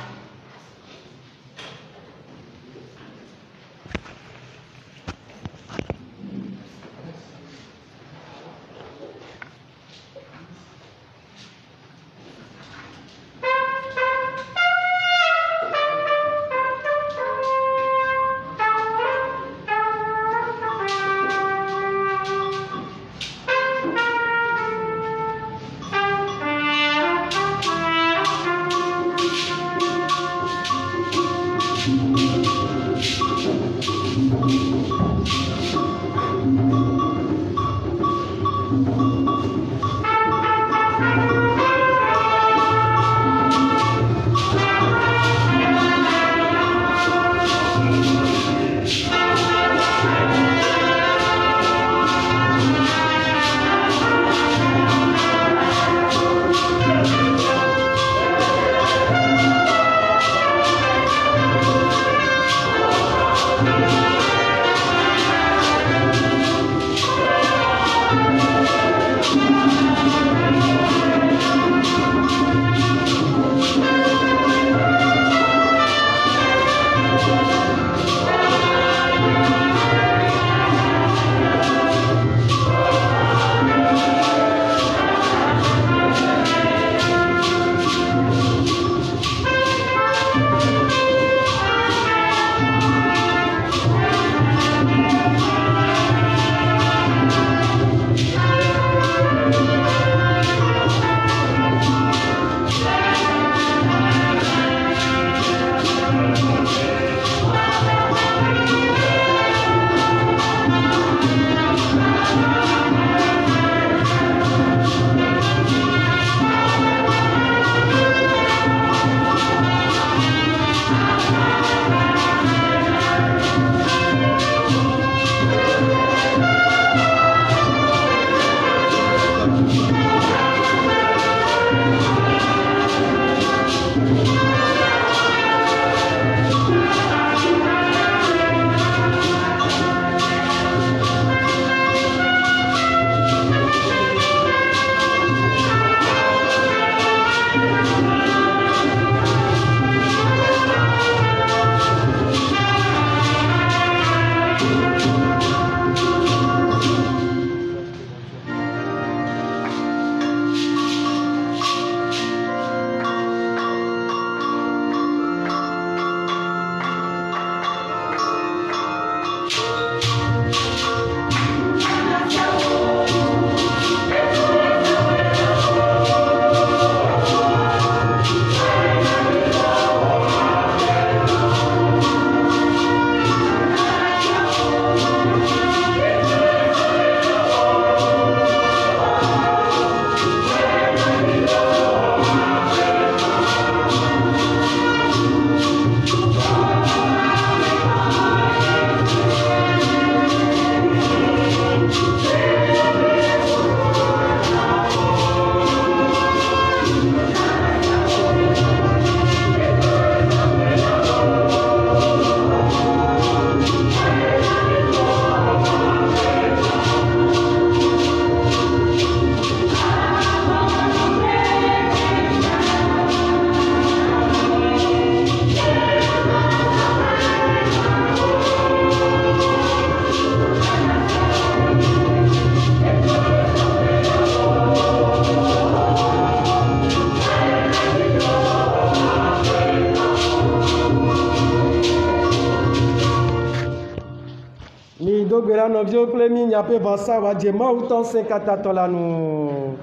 nɔvio kple mi nyaƒe vɔsa wa dze Mawu tɔ sẽ katã tɔ la nu.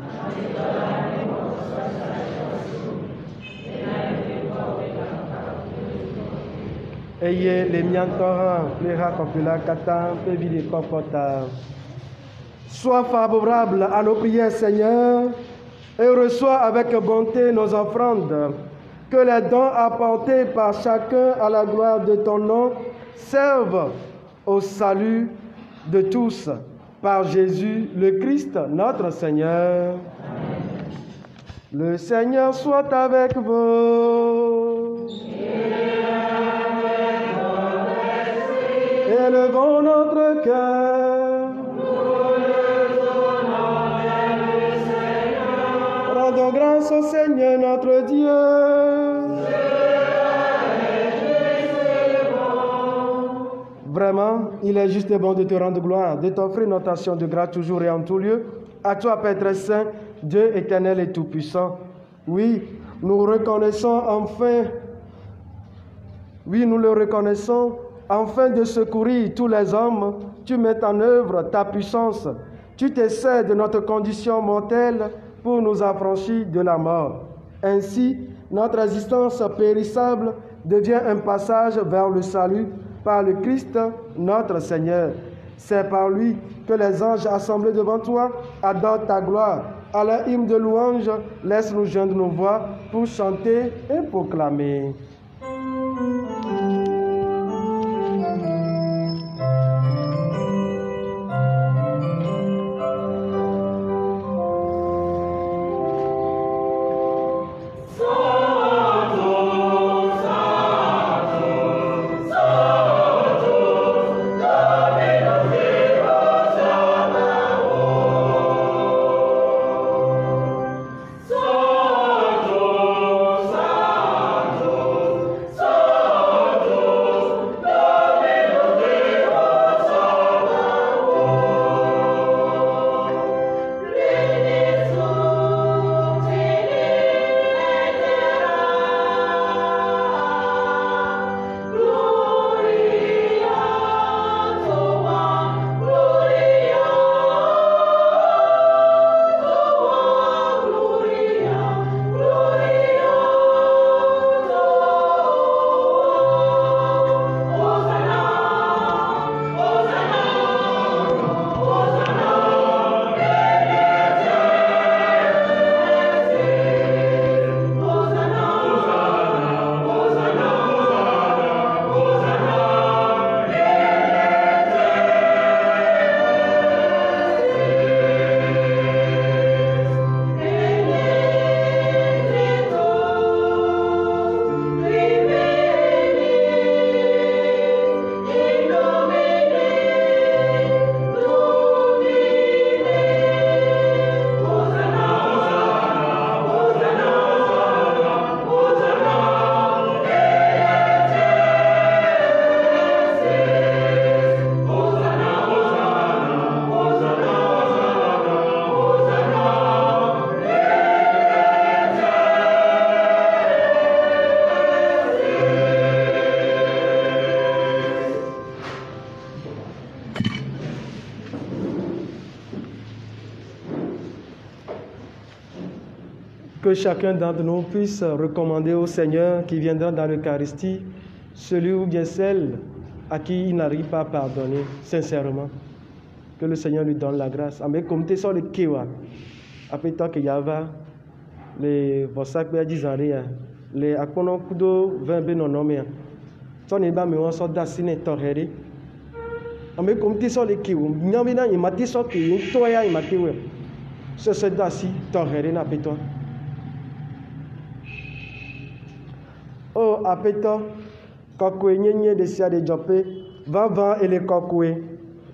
Eye le miantɔ hã kple hakɔƒela katã ƒe vi de kɔkɔta. Sois favorable à nos prières, Seigneur, et reçois avec bonté nos offrandes. Que les dons apportés par chacun à la gloire de ton nom servent au salut de tous. Par Jésus le Christ, notre Seigneur. Amen. Le Seigneur soit avec vous. Élevons notre cœur. Rendons grâce au Seigneur notre Dieu. Vraiment, il est juste et bon de te rendre gloire, de t'offrir notre action de grâce toujours et en tout lieu. À toi, Père très saint, Dieu éternel et tout-puissant. Oui, nous reconnaissons enfin, oui, nous le reconnaissons, afin de secourir tous les hommes, tu mets en œuvre ta puissance. Tu t'essaies de notre condition mortelle pour nous affranchir de la mort. Ainsi, notre existence périssable devient un passage vers le salut par le Christ, notre Seigneur. C'est par lui que les anges assemblés devant toi adorent ta gloire. À leur hymne de louange, laisse-nous joindre nos voix pour chanter et proclamer. Que chacun d'entre nous puisse recommander au Seigneur qui viendra dans l'Eucharistie celui ou bien celle à qui il n'arrive pas à pardonner, sincèrement. Que le Seigneur lui donne la grâce. Amen. Comme tu sors le kiwa, après tant que yava, les vosac be dizare, les akono kudo 20 be nonomia. Son eba me won so dasine torere. Amen. Comme tu sors le kiwa, nyamina imati so ki toya imati we. Ce dasi torere na peto. Oh, apéto, kokwe nyenye de sia de jope, va et le kokwe.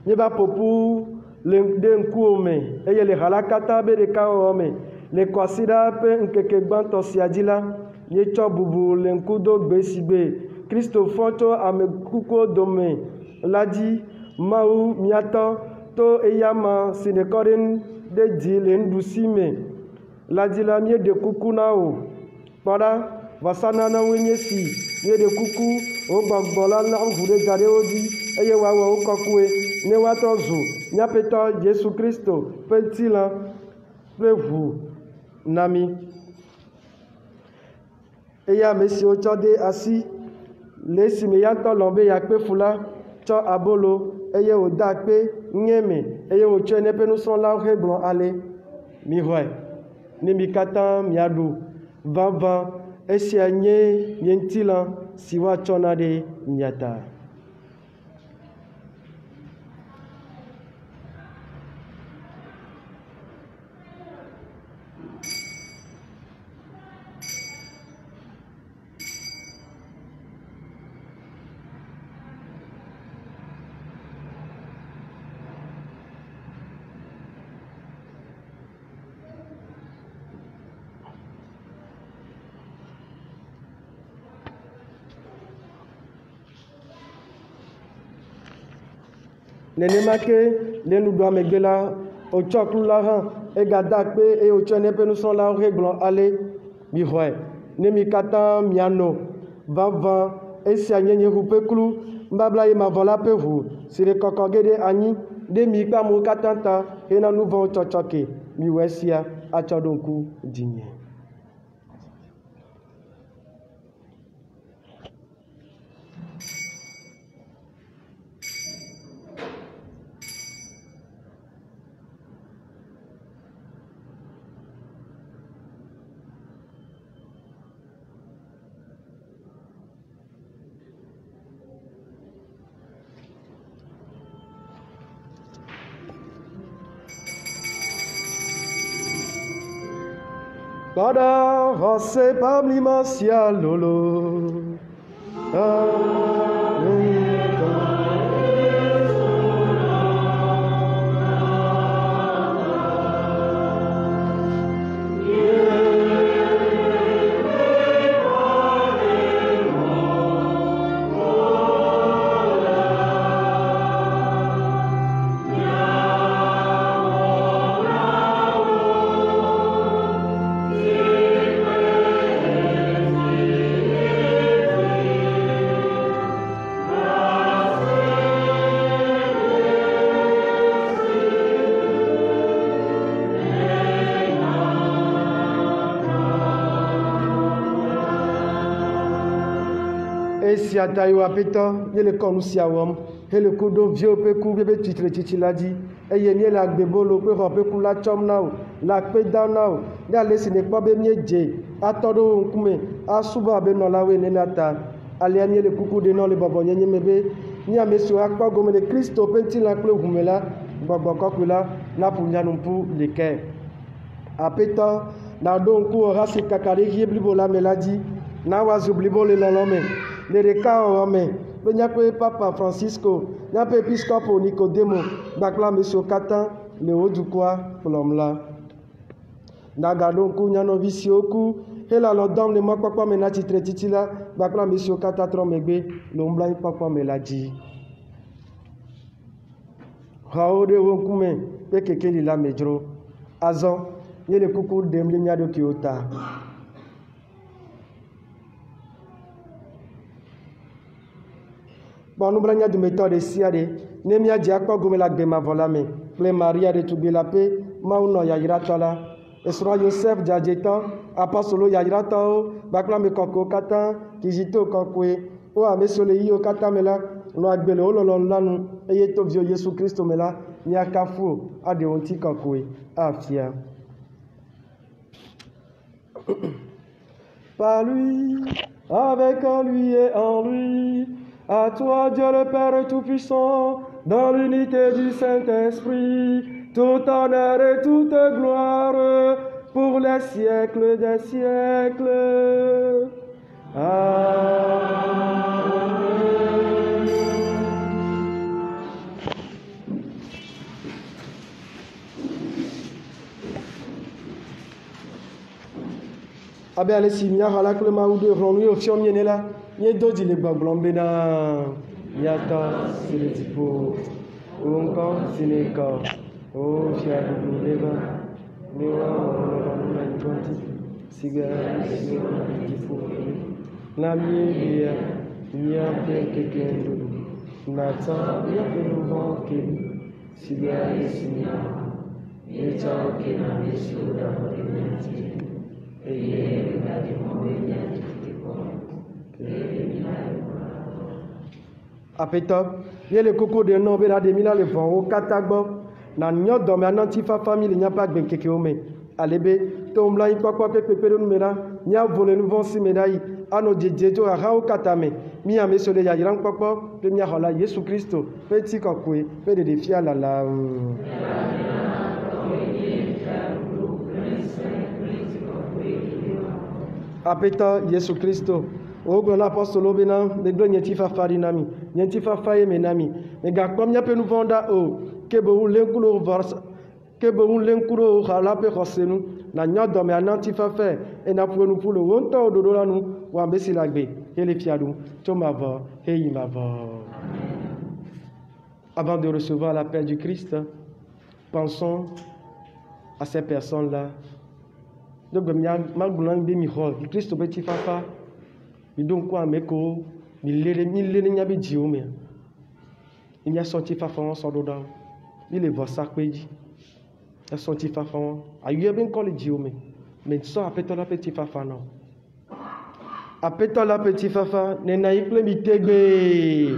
Nyeba popu, le nkuome, eye le halakata be de kaome, le kwasida pe nkeke gbanto siadila, ye chobubu le nkudo gbesibe, Christo fonto amekuko dome, ladi, mau miato, to eyama sinekorin de di le ndusime, ladi la mie de kukunao, Voilà, Vasana na wenye si, ye de kuku, o gbagbola na mvude jade odi, eye woawɔ wo kɔkue ne woatrɔ zu míaƒetɔ Yesu Kristo ƒe ŋutilã kple ʋu na mí. Eye ame siwo tsɔ de asi le esime ya ŋutɔ lɔ̃ be yeakpe fu la tsɔ abolo eye wòda akpe ŋe me eye wòtsɔe ne eƒe nusrɔ̃lawo hegblɔ ale mixɔe ne mi katã miaɖu vavã. Esia nye nye ŋutilã si woatsɔ na ɖe mia ta. Nenema ke le nuɖua megbe la wotsɔ kplu la hã egada akpe eye wotsɔe ne eƒe nusrɔ̃lawo hegblɔ ale mixɔe ne mi katã mianɔ vavã. Esia nye nye ʋu ƒe kplu nubabla ye mavɔ la ƒe ʋu si le kɔkɔ ge ɖe anyi ɖe mi kple amewo katã ta hena nu vɔ̃wo tsɔtsɔ ke miwɔ esia atsɔ ɖo ŋku dzinye. Pada rose pamlima sia lolo. Esia ta yewo aƒetɔ ye le kɔnu sia wɔm hele ku ɖo viwo ƒe ku ƒe tsitretsitsi la dzi eye míele agbebolo ƒe xɔ ƒe ku la tsɔm na wo le akpe dam na wo ne ale si nekpɔ be míedze atɔ ɖe wo ŋkume asubɔ abe nɔlawoe nena ta alea míele kuku ɖe nɔ le bɔbɔnyenye me be mí ame siwo akpɔ gome le Kristo ƒe ŋutilã kple ʋume la gbɔgbɔ kɔkɔe la naƒu nyanuƒu ɖekae. Aƒetɔ naɖo ŋku wɔ hã si kaka ɖe ɣie blibo la me la dzi na woazu blibo le lɔlɔ me le ɖeka wɔwɔ me kple míaƒe Papa Francisco, míaƒe Episcopo Nicodemo kpakple ame siwo katã le wo dukɔa kplɔm la. Nagaɖo ŋku nyanɔvi siwo ku hele alɔ dɔm le mɔkpɔkpɔ me na tsitretsitsi la kpakple ame siwo katã trɔ megbe le nublanuikpɔkpɔ me la dzi. Xɔawo ɖe wo ŋkume kple kekeli la me dzro. Azɔ míele kuku ɖem ɖe mía ɖokuiwo ta. Kpɔ nublanui dometɔ ɖe sia ɖe ne míadze akpɔ gome le agbe mavɔ la me kple Maria ɖetugbi la ƒe Mawu nɔ yayratɔ la, esrɔ̃ Yosef dzadzetɔ, apɔstolo yayratɔwo kpakple ame kɔkɔewo katã, kizito kɔkɔe, wo ame siwo le yiwo katã me la nɔ agbe le wo lɔlɔ̃nu la nu eye to viwo Yesu Kristo me la míakafu wo aɖe wo ŋuti kɔkɔe afia. Par lui, avec lui et en lui, à toi Dieu le Père Tout-Puissant, dans l'unité du Saint-Esprit, tout honneur et toute gloire pour les siècles des siècles. Amen. Abe ale si míaxɔ la kple Mawu ɖo hlɔ̃nu yewo fiɔ mí ene la, míedo dzi le gbɔgblɔm bena míatɔ si le dziƒo, wò ŋkɔ si le kɔ, wò fiaɖuɖu neva, míewɔ lɔlɔ̃nu le anyigba dzi, si ge si le dziƒo na míeɖia míaƒe keke ŋuɖuɖu, Nata yapenuva ke siya isinya ita ke na mesuda hodinati eye ngadi moya apeta yele koko de no bera de mila le fon o katagbo na nyodo me ananti fa family nya pa gben keke o me alebe to mla yi papa pepe no mera nya vole nu von si medai ano jeje to ha o katame mi ame so le ya yiran papa pe mi hola Yesu Kristo pe ti kokwe pe de fia la la apeta Yesu Kristo oglo l'apostolo bena de glo nyeti fa farinami nyeti fa faye menami me ga kom nya pe nu vonda o ke bo lenkulo varsa ke bo lenkulo khala pe khosenu na nyodo me ananti fa fe e na punu pulo won to dodo lanu wa mbesi lagbe ele fiadu to mava hey mava. Avant de recevoir l'appel du Christ, pensons à ces personnes-là. Donc magbulan be mi hol Christ obeti fafa mi don kwa meko mi lele nya be ji o me il y a sorti fafa on so do da il le voit ça peji a sorti fafa on ayu ben ko le ji o me mais so apeto la petit fafa non apeto la petit fafa ne na iple mi tegbe.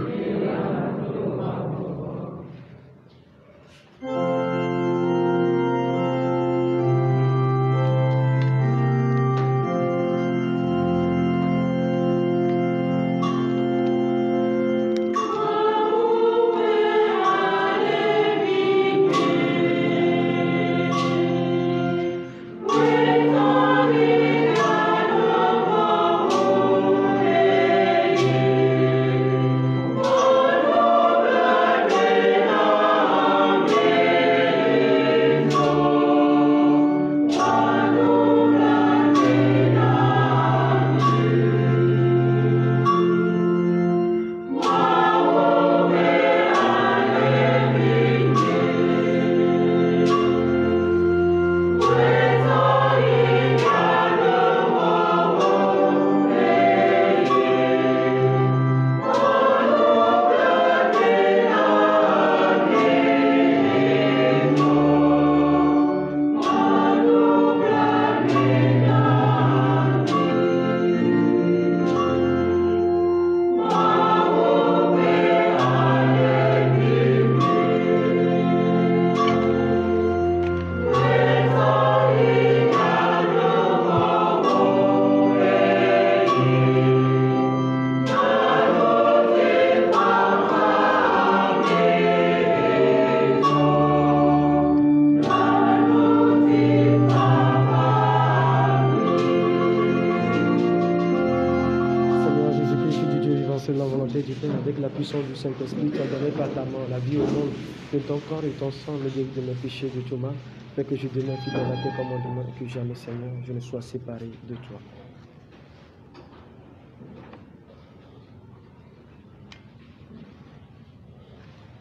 Avec la puissance du Saint-Esprit, tu as donné par ta mort la vie au monde, que ton corps et ton sang me guérissent de mes péchés de Thomas, mais que je demeure fidèle à tes commandements et que jamais, Seigneur, je ne sois séparé de toi.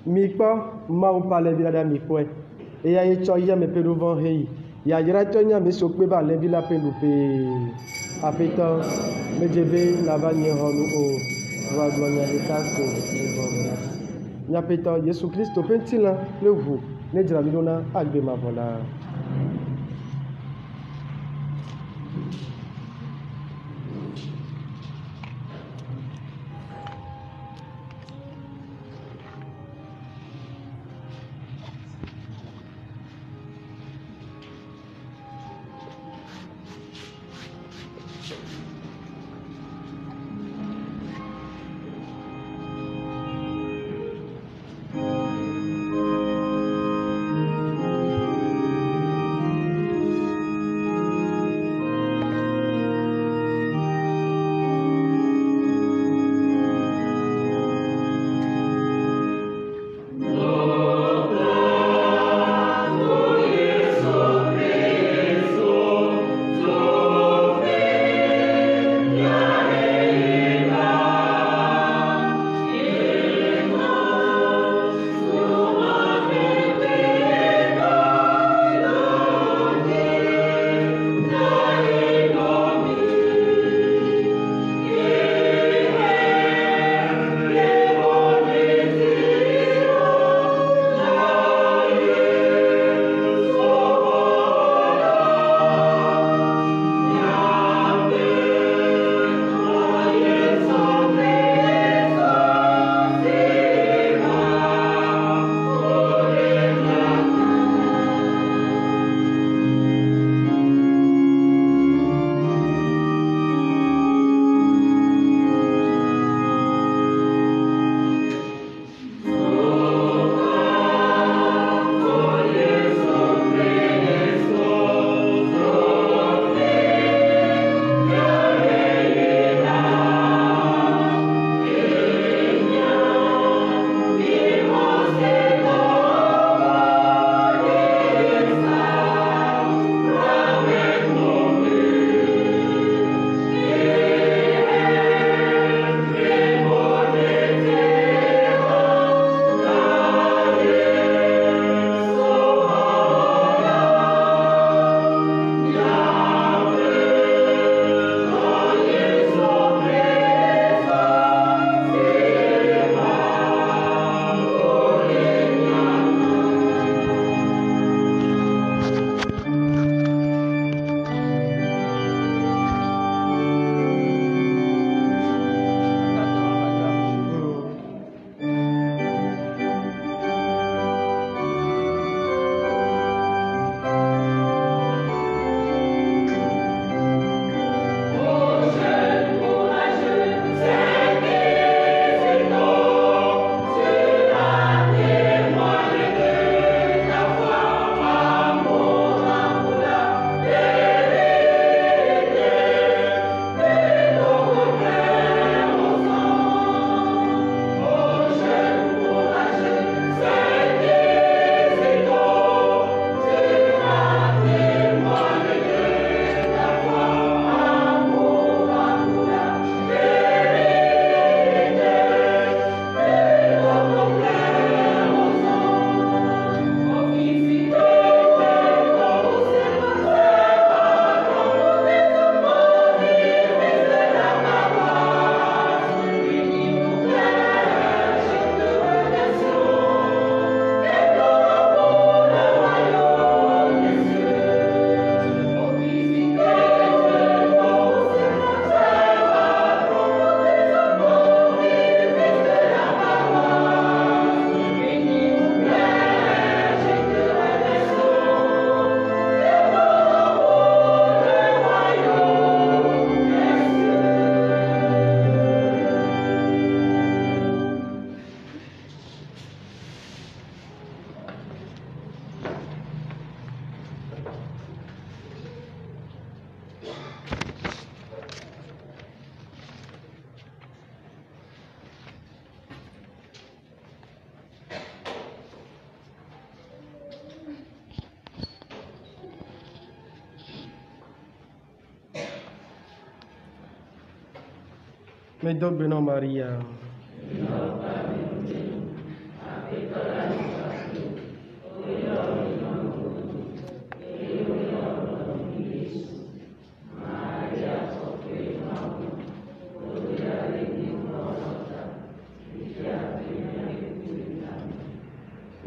Mikpa ma ou pa levi la da mikwe e ya ye cho ya me pe devant hei ya yira to nya me so pe ba levi la pe lu pe apeta me jebe la ba nye honu o va gloria le casco le bon nya peta Yesu Kristo pentila le vu ne jira mi dona agbe ma vola. Me dobbino Maria.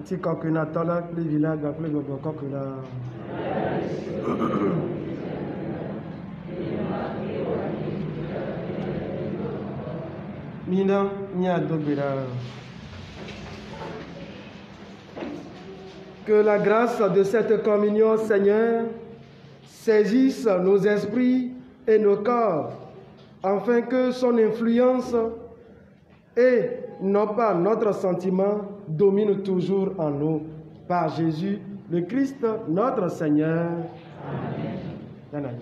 Ti kokuna tola kple vila ga kple gogo kokuna. Mina nya dobira. Que la grâce de cette communion, Seigneur, saisisse nos esprits et nos corps, afin que son influence et non pas notre sentiment domine toujours en nous. Par Jésus, le Christ, notre Seigneur. Amen.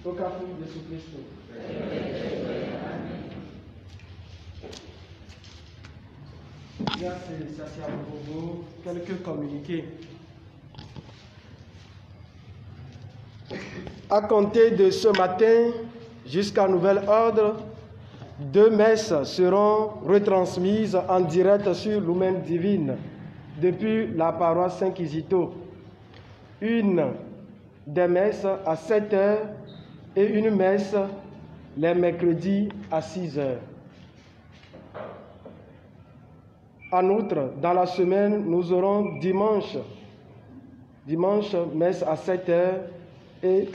Au café de Jésus-Christ. Merci, ça c'est à vous. Quelques communiqués. À compter de ce matin jusqu'à nouvel ordre, 2 messes seront retransmises en direct sur Lumen Divine depuis la paroisse Saint-Quisito. Une des messes à 7 h et une messe les mercredis à 6 h. En outre, dans la semaine, nous aurons dimanche, messe à 7 h et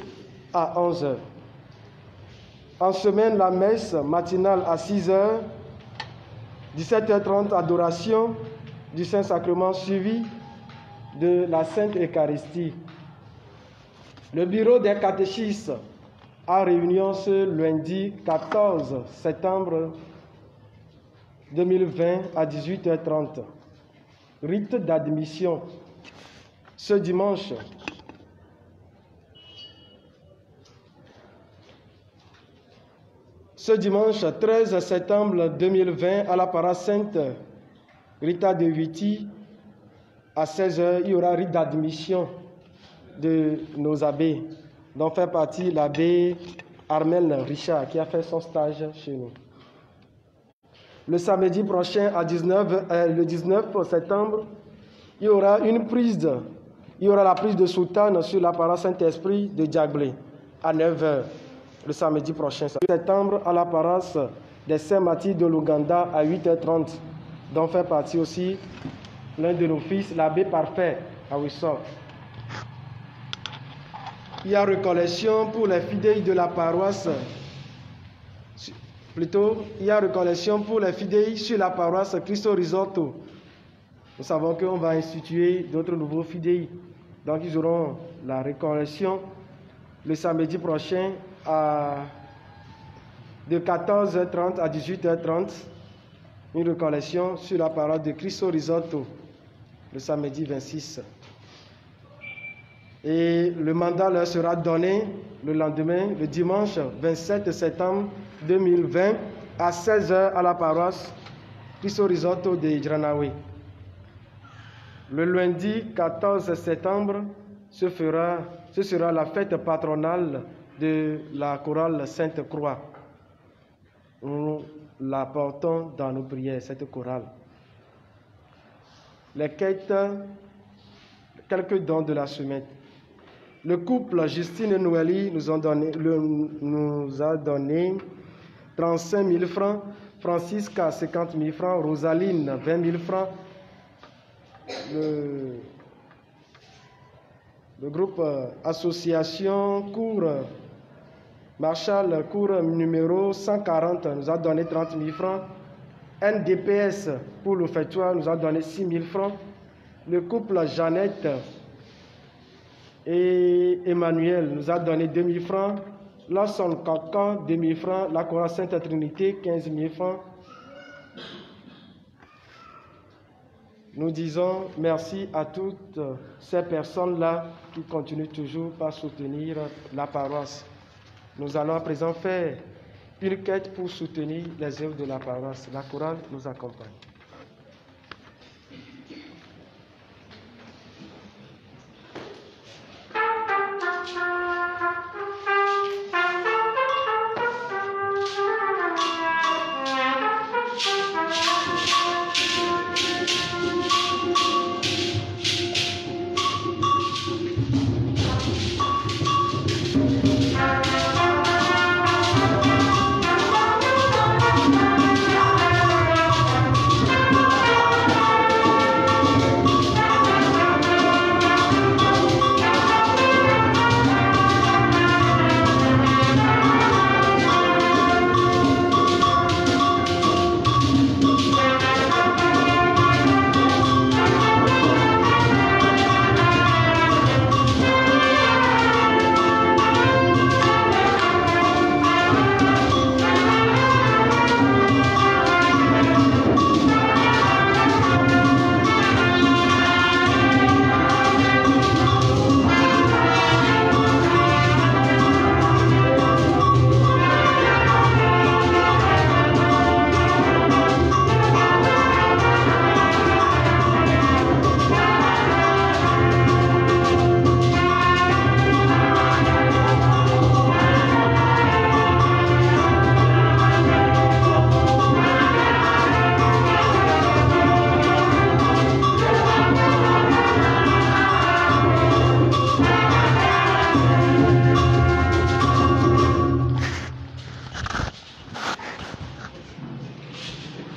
à 11 h. En semaine, la messe matinale à 6 h, 17h30, adoration du Saint-Sacrement suivi de la Sainte Eucharistie. Le bureau des catéchistes a réunion ce lundi 14 septembre 2020 à 18h30. Rite d'admission ce dimanche. Ce dimanche 13 septembre 2020 à la paroisse Sainte Rita de Viti à 16 h, il y aura rite d'admission de nos abbés, dont fait partie l'abbé Armel Richard qui a fait son stage chez nous. Le samedi prochain, le 19 septembre, il y aura la prise de soutane sur la paroisse Saint-Esprit de Diaglé à 9 h. Le samedi prochain, septembre, à la paroisse des Saint-Mathilde de l'Ouganda à 8h30, dont fait partie aussi l'un de nos fils, l'abbé Parfait à Wissor. Il y a recollection pour les fidèles de la paroisse. Il y a recollection pour les fidèles sur la paroisse Cristo Risotto. Nous savons qu'on va instituer d'autres nouveaux fidèles. Donc, ils auront la recollection le samedi prochain de 14h30 à 18h30. Une recollection sur la paroisse de Cristo Risotto le samedi 26. Et le mandat leur sera donné le lendemain, le dimanche 27 septembre 2020, à 16 h à la paroisse Cristo Risotto de Dranawe. Le lundi 14 septembre, ce sera la fête patronale de la chorale Sainte-Croix. Nous la portons dans nos prières, cette chorale. Quelques dons de la semaine. Le couple Justine et Noélie nous a donné 35 000 francs, Francisca 50 000 francs, Rosaline 20 000 francs. Le groupe Association Cours Marshall, cours numéro 140, nous a donné 30 000 francs. NDPS pour l'offertoire nous a donné 6 000 francs. Le couple Jeannette et Emmanuel nous a donné 2 000 francs. Lawson Cancan, 2 000 francs. La chorale Sainte Trinité, 15 000 francs. Nous disons merci à toutes ces personnes-là qui continuent toujours par soutenir la paroisse. Nous allons à présent faire une quête pour soutenir les œuvres de la paroisse. La chorale nous accompagne.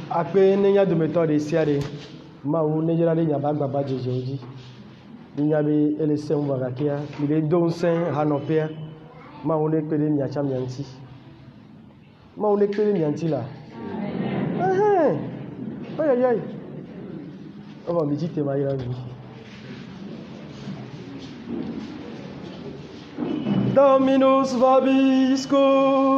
akpe ne nya dometɔ ɖe sia ɖe mawu ne dzra ɖe nya ba gbagba dzedzewo dzi nya be ele se ŋu gakea mi ɖe do ŋusẽ hanɔƒea mawu ne kpe ɖe miatsa mia ŋuti mawu ne kpe ɖe mia ŋuti la ayayay ɔvɔ mi dzi tema yra mi Dominus vobiscum.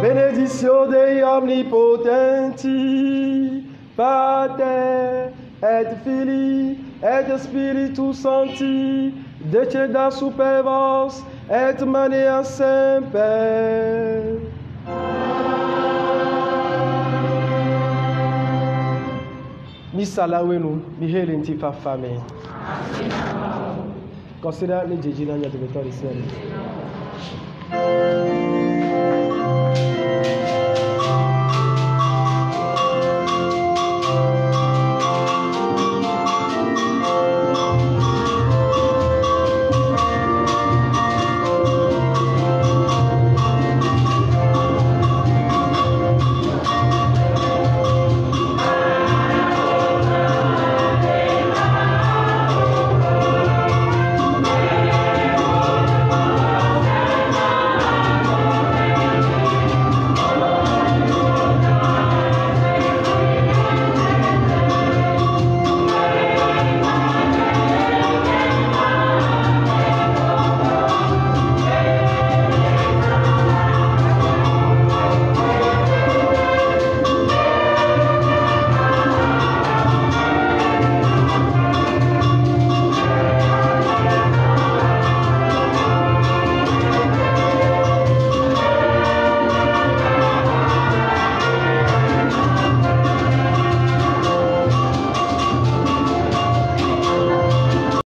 Benedictio Dei omnipotenti, Pater et Filii et Spiritus Sancti, deceda super vos et mania semper. Misala wenu, mihele nti fa fame. Consider le jeji na nya de betori sele.